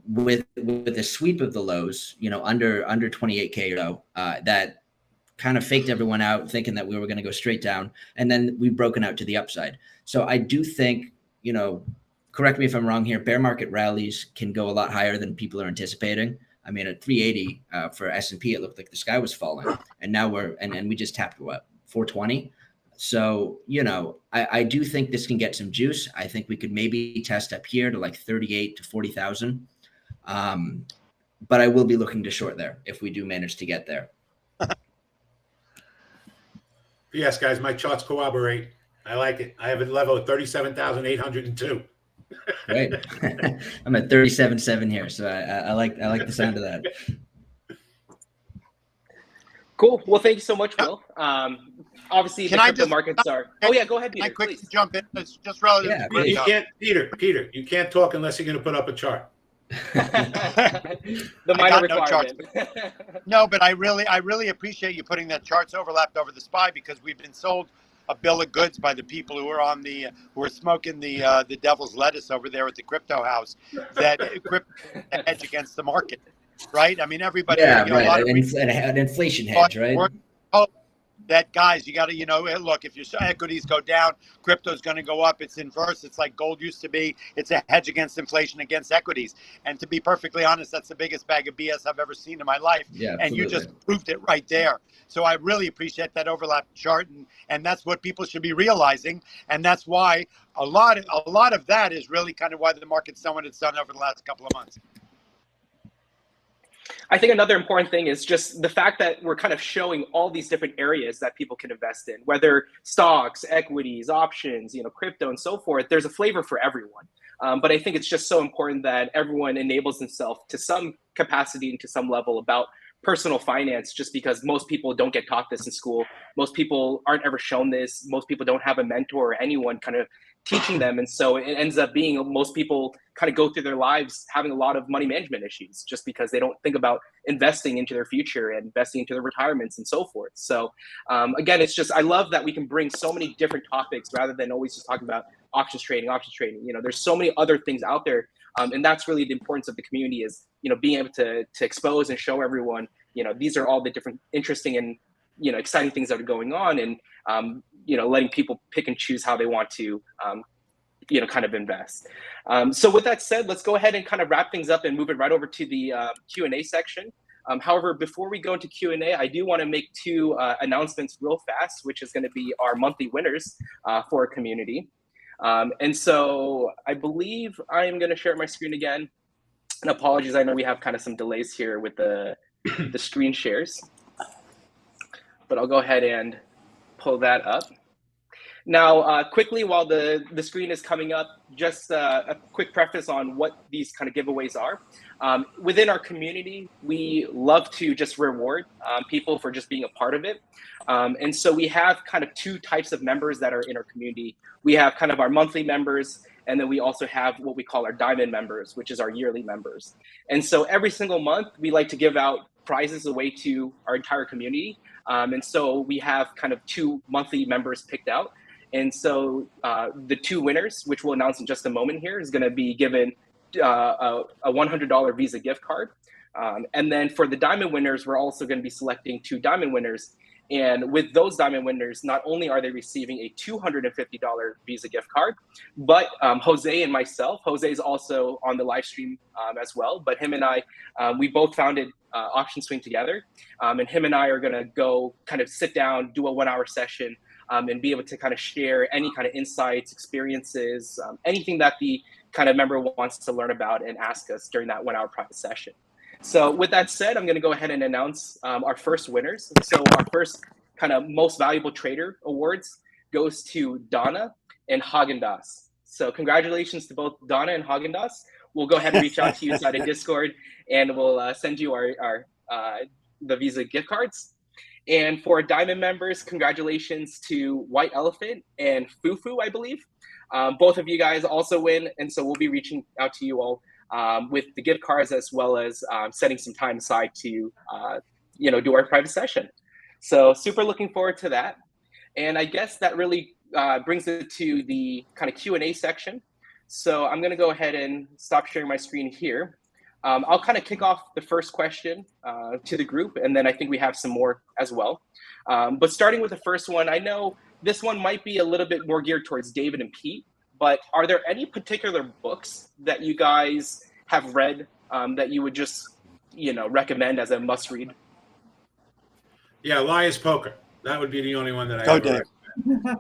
with the sweep of the lows, under 28K or so, that kind of faked everyone out thinking that we were going to go straight down. And then we've broken out to the upside. So I do think, correct me if I'm wrong here, bear market rallies can go a lot higher than people are anticipating. I mean, at 380 for S&P, it looked like the sky was falling. And now we just tapped what, 420? So, I do think this can get some juice. I think we could maybe test up here to like 38 to 40,000. But I will be looking to short there if we do manage to get there. Yes, guys, my charts corroborate. I like it. I have a level of 37,802. Great. I'm at 37.7 here, so I like the sound of that. Cool. Well, thank you so much, Will. Obviously, Can the I crypto just- markets are. Oh yeah, go ahead, Can I Peter. quickly Please. jump in? It's just relative Yeah, to please. You crypto. can't, Peter, you can't talk unless you're going to put up a chart. The I minor got no charts. requirement. No, but I really appreciate you putting that charts overlapped over the SPY, because we've been sold a bill of goods by the people who are who are smoking the devil's lettuce over there at the crypto house, that crypto hedge against the market, right? I mean, everybody, Yeah, a lot right. of An inflation hedge, right? that guys, you got to, look, if your equities go down, crypto's going to go up. It's inverse. It's like gold used to be. It's a hedge against inflation, against equities. And to be perfectly honest, that's the biggest bag of BS I've ever seen in my life. Yeah, and you absolutely. just proved it right there. So I really appreciate that overlap chart, and that's what people should be realizing. And that's why a lot of that is really kind of why the market's done what it's done over the last couple of months. I think another important thing is just the fact that we're kind of showing all these different areas that people can invest in, whether stocks, equities, options, crypto, and so forth. There's a flavor for everyone. But I think it's just so important that everyone enables themselves to some capacity and to some level about personal finance, just because most people don't get taught this in school. Most people aren't ever shown this. Most people don't have a mentor or anyone kind of teaching them. And so it ends up being most people kind of go through their lives having a lot of money management issues just because they don't think about investing into their future and investing into their retirements and so forth. So again, it's just, I love that we can bring so many different topics rather than always just talking about options trading. There's so many other things out there. And that's really the importance of the community is, being able to expose and show everyone, these are all the different interesting and, exciting things that are going on, and, letting people pick and choose how they want to, kind of invest. So with that said, let's go ahead and kind of wrap things up and move it right over to the Q&A section. However, before we go into Q&A, I do want to make two announcements real fast, which is going to be our monthly winners for our community. And so I believe I am going to share my screen again. And apologies, I know we have kind of some delays here with the screen shares. But I'll go ahead and pull that up. Now, quickly, while the screen is coming up, just a quick preface on what these kind of giveaways are. Within our community, we love to just reward people for just being a part of it. And so we have kind of two types of members that are in our community. We have kind of our monthly members, and then we also have what we call our diamond members, which is our yearly members. And so every single month, we like to give out prizes away to our entire community. And so we have kind of two monthly members picked out. And so the two winners, which we'll announce in just a moment here, is going to be given a $100 Visa gift card. And then for the diamond winners, we're also going to be selecting two diamond winners. And with those diamond winners, not only are they receiving a $250 Visa gift card, but Jose and myself, Jose is also on the live stream as well, but him and I, we both founded Option Swing together. And him and I are going to go kind of sit down, do a 1-hour session, and be able to kind of share any kind of insights, experiences, anything that the kind of member wants to learn about and ask us during that 1-hour private session. So with that said, I'm going to go ahead and announce our first winners. So our first kind of most valuable trader awards goes to Donna and Haagen-Dazs. So congratulations to both Donna and Haagen-Dazs. We'll go ahead and reach out to you inside of Discord, and we'll send you the Visa gift cards. And for Diamond members, congratulations to White Elephant and Fufu, I believe. Both of you guys also win, and so we'll be reaching out to you all with the gift cards, as well as setting some time aside to do our private session. So super looking forward to that. And I guess that really brings it to the kind of Q&A section. So I'm going to go ahead and stop sharing my screen here. I'll kind of kick off the first question to the group, and then I think we have some more as well. But starting with the first one, I know this one might be a little bit more geared towards David and Pete, but are there any particular books that you guys have read that you would just, recommend as a must read? Yeah, Liar's Poker. That would be the only one that I Go, ever read.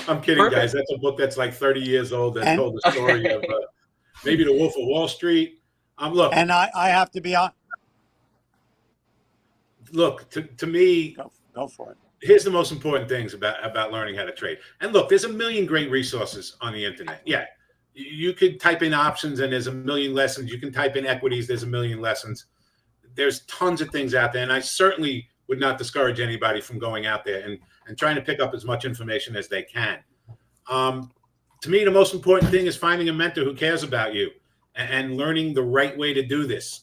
I'm kidding, Perfect. guys. That's a book that's like 30 years old that And- told the story of maybe the Wolf of Wall Street. Look, And I have to be on. look, to me, Go for it. here's the most important things about learning how to trade. And look, there's a million great resources on the internet. Yeah, you could type in options and there's a million lessons. You can type in equities, there's a million lessons. There's tons of things out there, and I certainly would not discourage anybody from going out there and trying to pick up as much information as they can. To me, the most important thing is finding a mentor who cares about you and learning the right way to do this.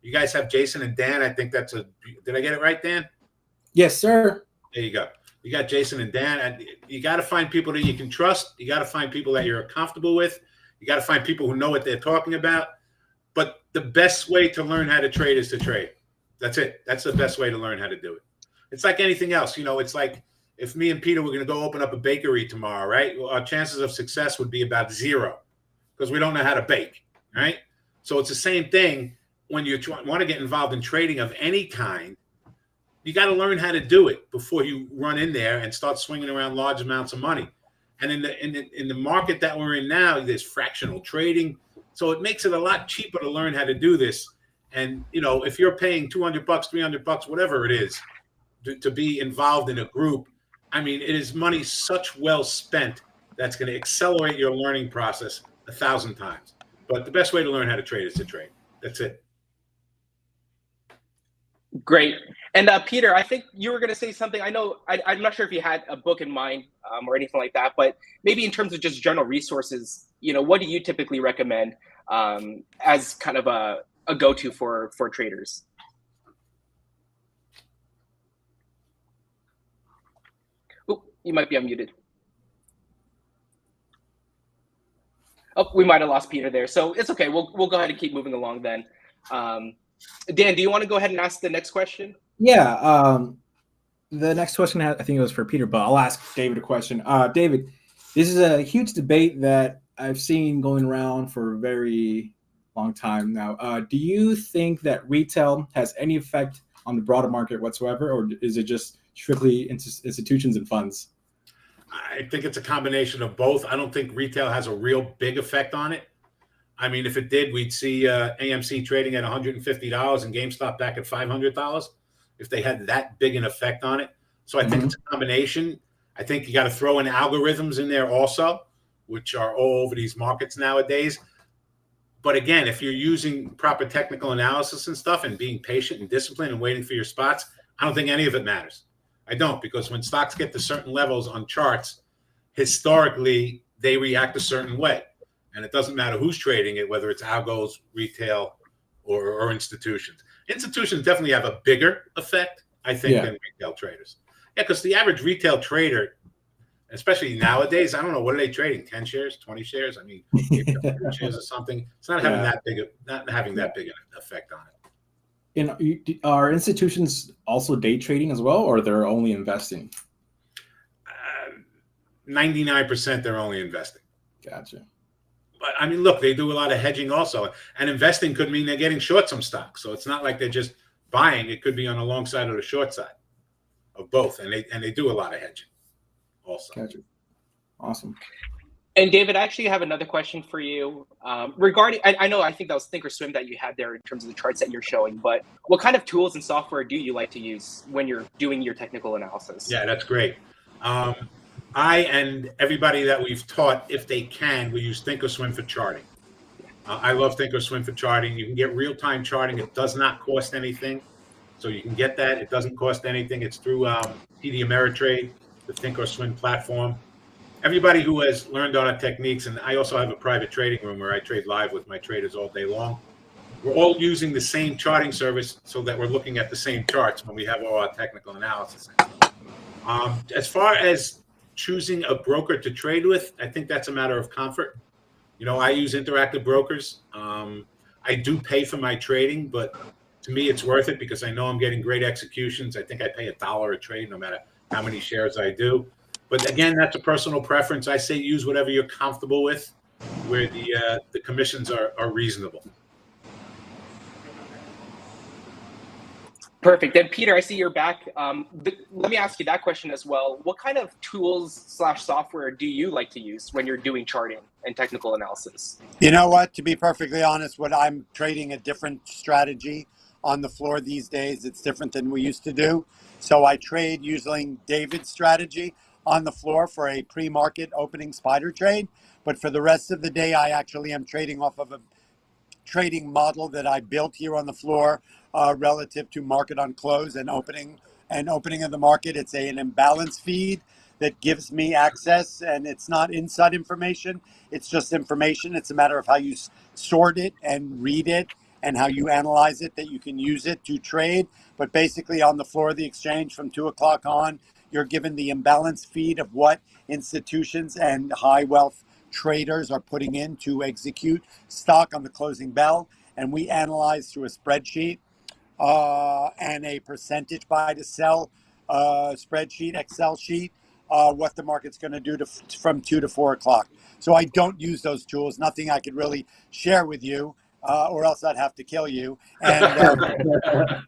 You guys have Jason and Dan. I think did I get it right, Dan? Yes, sir. There you go. You got Jason and Dan. And you got to find people that you can trust. You got to find people that you're comfortable with. You got to find people who know what they're talking about. But the best way to learn how to trade is to trade. That's it. That's the best way to learn how to do it. It's like anything else. It's like if me and Peter were going to go open up a bakery tomorrow, right? Well, our chances of success would be about 0 because we don't know how to bake, right? So it's the same thing when you want to get involved in trading of any kind. You got to learn how to do it before you run in there and start swinging around large amounts of money. And in the market that we're in now, there's fractional trading. So it makes it a lot cheaper to learn how to do this. And, if you're paying $200, $300, whatever it is, to be involved in a group, it is money such well spent that's going to accelerate your learning process 1,000 times. But the best way to learn how to trade is to trade. That's it. Great. And Peter, I think you were going to say something. I know I'm not sure if you had a book in mind or anything like that, but maybe in terms of just general resources, what do you typically recommend as kind of a go-to for traders? Oh, you might be unmuted. Oh, we might have lost Peter there. So it's okay. We'll go ahead and keep moving along then. Dan, do you want to go ahead and ask the next question? Yeah. The next question, I think it was for Peter, but I'll ask David a question. David, this is a huge debate that I've seen going around for a very long time now. Do you think that retail has any effect on the broader market whatsoever, or is it just strictly institutions and funds? I think it's a combination of both. I don't think retail has a real big effect on it. If it did, we'd see AMC trading at $150 and GameStop back at $500 if they had that big an effect on it. So I think it's a combination. I think you got to throw in algorithms in there also, which are all over these markets nowadays. But again, if you're using proper technical analysis and stuff and being patient and disciplined and waiting for your spots, I don't think any of it matters. I don't, because when stocks get to certain levels on charts, historically, they react a certain way. And it doesn't matter who's trading it, whether it's algos, retail, or institutions. Institutions definitely have a bigger effect, I think, than retail traders. Yeah, because the average retail trader, especially nowadays, I don't know, what are they trading? 10 shares, 20 shares? 10 shares or something. It's not having that big an effect on it. Are institutions also day trading as well, or they're only investing? 99% they're only investing. Gotcha. But look, they do a lot of hedging also, and investing could mean they're getting short some stocks. So it's not like they're just buying; it could be on the long side or the short side, of both. And they do a lot of hedging, also. Gotcha. Awesome. And David, I actually have another question for you regarding. I think that was Thinkorswim that you had there in terms of the charts that you're showing. But what kind of tools and software do you like to use when you're doing your technical analysis? Yeah, that's great. I and everybody that we've taught, if they can, we use Thinkorswim for charting. I love Thinkorswim for charting. You can get real-time charting. It does not cost anything. So you can get that. It doesn't cost anything. It's through TD Ameritrade, the Thinkorswim platform. Everybody who has learned on our techniques, and I also have a private trading room where I trade live with my traders all day long. We're all using the same charting service so that we're looking at the same charts when we have all our technical analysis. As far as choosing a broker to trade with, I think that's a matter of comfort. I use interactive brokers. I do pay for my trading, but to me, it's worth it because I know I'm getting great executions. I think I pay $1 a trade, no matter how many shares I do. But again, that's a personal preference. I say use whatever you're comfortable with, where the commissions are reasonable. Perfect. And Peter, I see you're back. Let me ask you that question as well. What kind of tools/software do you like to use when you're doing charting and technical analysis? You know what? To be perfectly honest, when I'm trading a different strategy on the floor these days, it's different than we used to do. So I trade using David's strategy on the floor for a pre-market opening spider trade. But for the rest of the day, I actually am trading off of a trading model that I built here on the floor relative to market on close and opening of the market. It's an imbalance feed that gives me access, and it's not inside information. It's just information. It's a matter of how you sort it and read it and how you analyze it, that you can use it to trade. But basically on the floor of the exchange from 2 o'clock on, you're given the imbalance feed of what institutions and high wealth traders are putting in to execute stock on the closing bell. And we analyze through a spreadsheet and a percentage buy to sell spreadsheet, Excel sheet, what the market's going to do from 2 to 4 o'clock. So I don't use those tools. Nothing I could really share with you, or else I'd have to kill you. And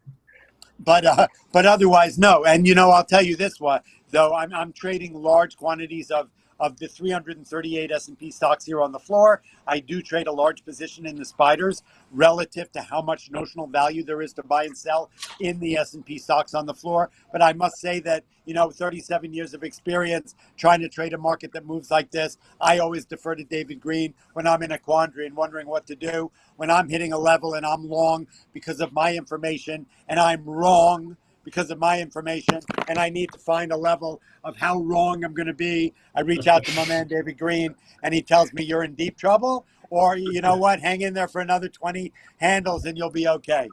but otherwise, no. And I'll tell you this one though. I'm trading large quantities of the 338 S&P stocks here on the floor. I do trade a large position in the spiders relative to how much notional value there is to buy and sell in the S&P stocks on the floor. But I must say that, 37 years of experience trying to trade a market that moves like this, I always defer to David Green when I'm in a quandary and wondering what to do. When I'm hitting a level and I'm long because of my information and I'm wrong because of my information, and I need to find a level of how wrong I'm going to be, I reach out to my man David Green, and he tells me you're in deep trouble, or you know what, hang in there for another 20 handles and you'll be okay.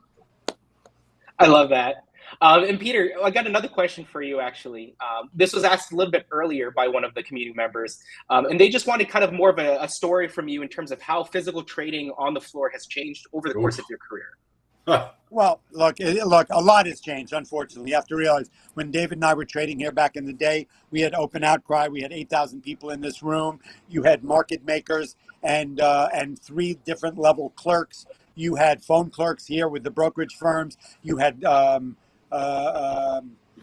I love that. And Peter, I got another question for you, actually. This was asked a little bit earlier by one of the community members, and they just wanted kind of more of a story from you in terms of how physical trading on the floor has changed over the course of your career. Well, look, a lot has changed, unfortunately. You have to realize when David and I were trading here back in the day, we had open outcry. We had 8,000 people in this room. You had market makers and 3 different level clerks. You had phone clerks here with the brokerage firms. You had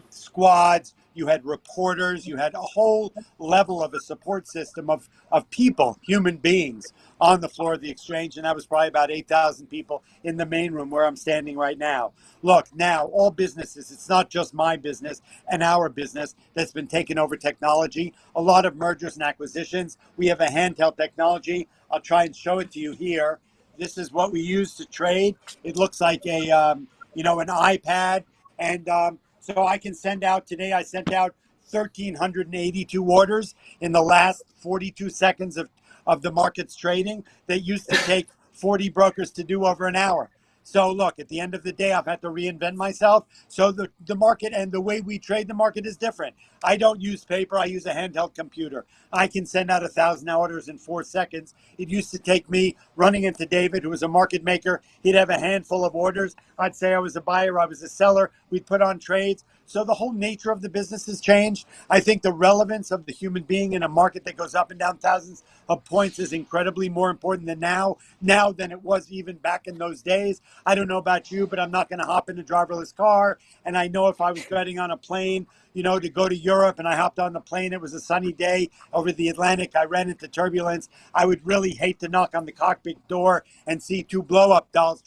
squads. You had reporters. You had a whole level of a support system of people, human beings, on the floor of the exchange, and that was probably about 8,000 people in the main room where I'm standing right now. Look, now all businesses, it's not just my business and our business that's been taking over technology. A lot of mergers and acquisitions. We have a handheld technology. I'll try and show it to you here. This is what we use to trade. It looks like an iPad, and so I can send out today. I sent out 1,382 orders in the last 42 seconds of the market's trading that used to take 40 brokers to do over an hour. So look, at the end of the day, I've had to reinvent myself. So the market and the way we trade the market is different. I don't use paper. I use a handheld computer. I can send out 1,000 orders in 4 seconds. It used to take me running into David, who was a market maker. He'd have a handful of orders. I'd say I was a buyer. I was a seller. We'd put on trades. So the whole nature of the business has changed. I think the relevance of the human being in a market that goes up and down thousands of points is incredibly more important than now than it was even back in those days. I don't know about you, but I'm not going to hop in a driverless car. And I know if I was getting on a plane, to go to Europe, and I hopped on the plane, it was a sunny day over the Atlantic, I ran into turbulence, I would really hate to knock on the cockpit door and see 2 blow-up dolls,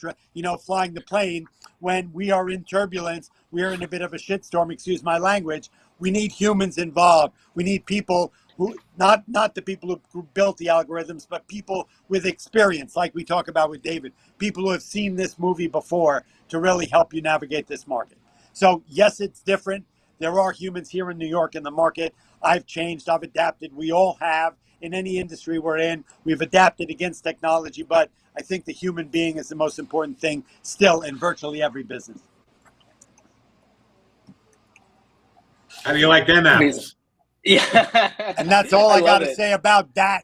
flying the plane. When we are in turbulence, we are in a bit of a shitstorm, excuse my language. We need humans involved. We need people who, not the people who built the algorithms, but people with experience, like we talk about with David, people who have seen this movie before to really help you navigate this market. So yes, it's different. There are humans here in New York in the market. I've changed, I've adapted. We all have in any industry we're in. We've adapted against technology, but I think the human being is the most important thing still in virtually every business. How do you like them apples? Yeah. And that's all I got to say about that.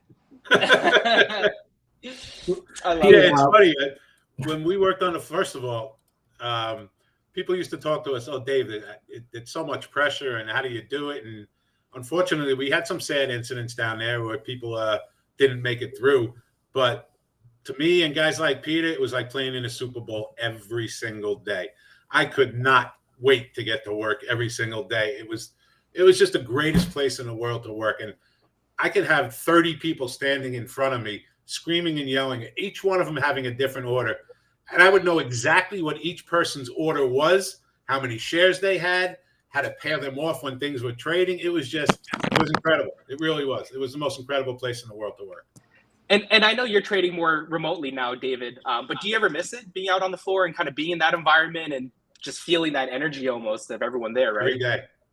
I love Yeah, it. it's funny. When we worked on the, first of all, people used to talk to us, oh, Dave, it's so much pressure, and how do you do it? And unfortunately, we had some sad incidents down there where people didn't make it through. But to me and guys like Peter, it was like playing in a Super Bowl every single day. I could not wait to get to work every single day. It was just the greatest place in the world to work. And I could have 30 people standing in front of me, screaming and yelling, each one of them having a different order. And I would know exactly what each person's order was, how many shares they had, how to pair them off when things were trading. It was incredible. It really was. It was the most incredible place in the world to work. And I know you're trading more remotely now, David, but do you ever miss it, being out on the floor and kind of being in that environment and just feeling that energy almost of everyone there, right?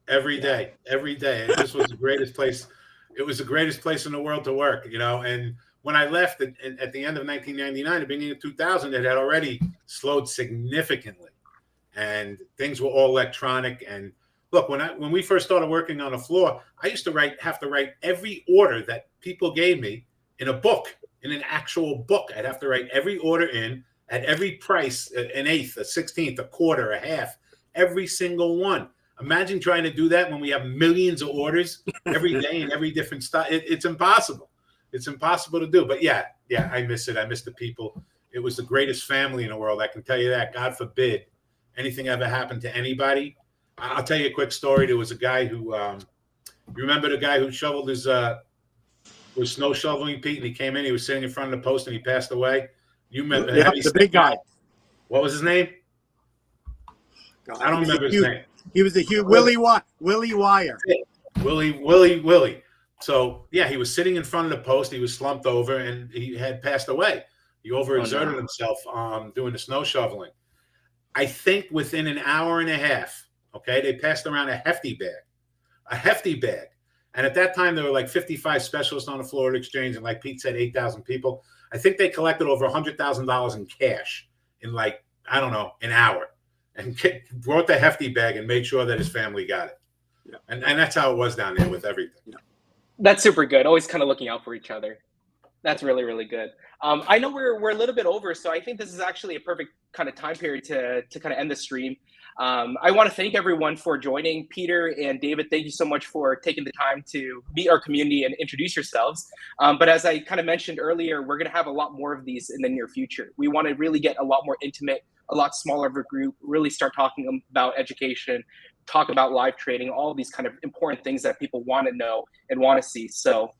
Every day. This was the greatest place. It was the greatest place in the world to work, you know. And when I left at the end of 1999, the beginning of 2000, it had already slowed significantly, and things were all electronic. And look, when we first started working on the floor, I used to have to write every order that people gave me in a book, in an actual book. I'd have to write every order in at every price, an eighth, a 16th, a quarter, a half, every single one. Imagine trying to do that when we have millions of orders every day in every different style. It's impossible. It's impossible to do. But yeah, I miss it. I miss the people. It was the greatest family in the world. I can tell you that. God forbid anything ever happened to anybody. I'll tell you a quick story. There was a guy who, you remember the guy who shoveled his, was snow shoveling, Pete, and he came in. He was sitting in front of the post, and he passed away. You remember? Yeah, the big guy. What was his name? I don't remember his name. He was a huge Willie Wire. Willie. So yeah, he was sitting in front of the post. He was slumped over, and he had passed away. He overexerted himself doing the snow shoveling. I think within an hour and a half, okay, they passed around a hefty bag. And at that time, there were like 55 specialists on the Florida Exchange, and like Pete said, 8,000 people. I think they collected over $100,000 in cash in like, I don't know, an hour, and brought the hefty bag and made sure that his family got it. Yeah. And that's how it was down there with everything. Yeah. That's super good. Always kind of looking out for each other. That's really, really good. I know we're a little bit over, so I think this is actually a perfect kind of time period to kind of end the stream. I want to thank everyone for joining. Peter and David, thank you so much for taking the time to meet our community and introduce yourselves. But as I kind of mentioned earlier, we're going to have a lot more of these in the near future. We want to really get a lot more intimate, a lot smaller of a group, really start talking about education, talk about live trading, all these kind of important things that people want to know and want to see. So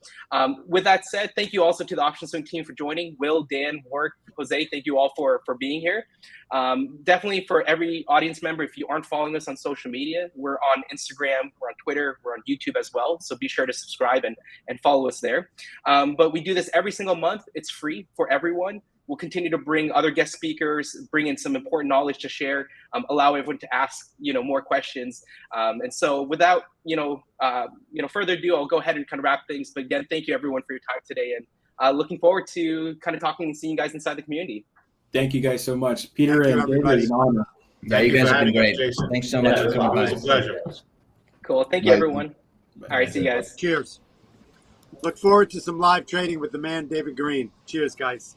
with that said, thank you also to the Option Swing team for joining. Will, Dan, Warwick, Jose, thank you all for being here. Definitely for every audience member, if you aren't following us on social media, we're on Instagram, we're on Twitter, we're on YouTube as well. So be sure to subscribe and follow us there. But we do this every single month. It's free for everyone. We'll continue to bring other guest speakers, bring in some important knowledge to share, allow everyone to ask, more questions. And so without, further ado, I'll go ahead and kind of wrap things. But again, thank you everyone for your time today, and looking forward to kind of talking and seeing you guys inside the community. Thank you guys so much. Peter and David, it's an honor. Yeah, you guys have been great. Thanks so much for coming by. It was a pleasure. Cool. Thank you, everyone. All right, see you guys. Cheers. Look forward to some live trading with the man, David Green. Cheers, guys.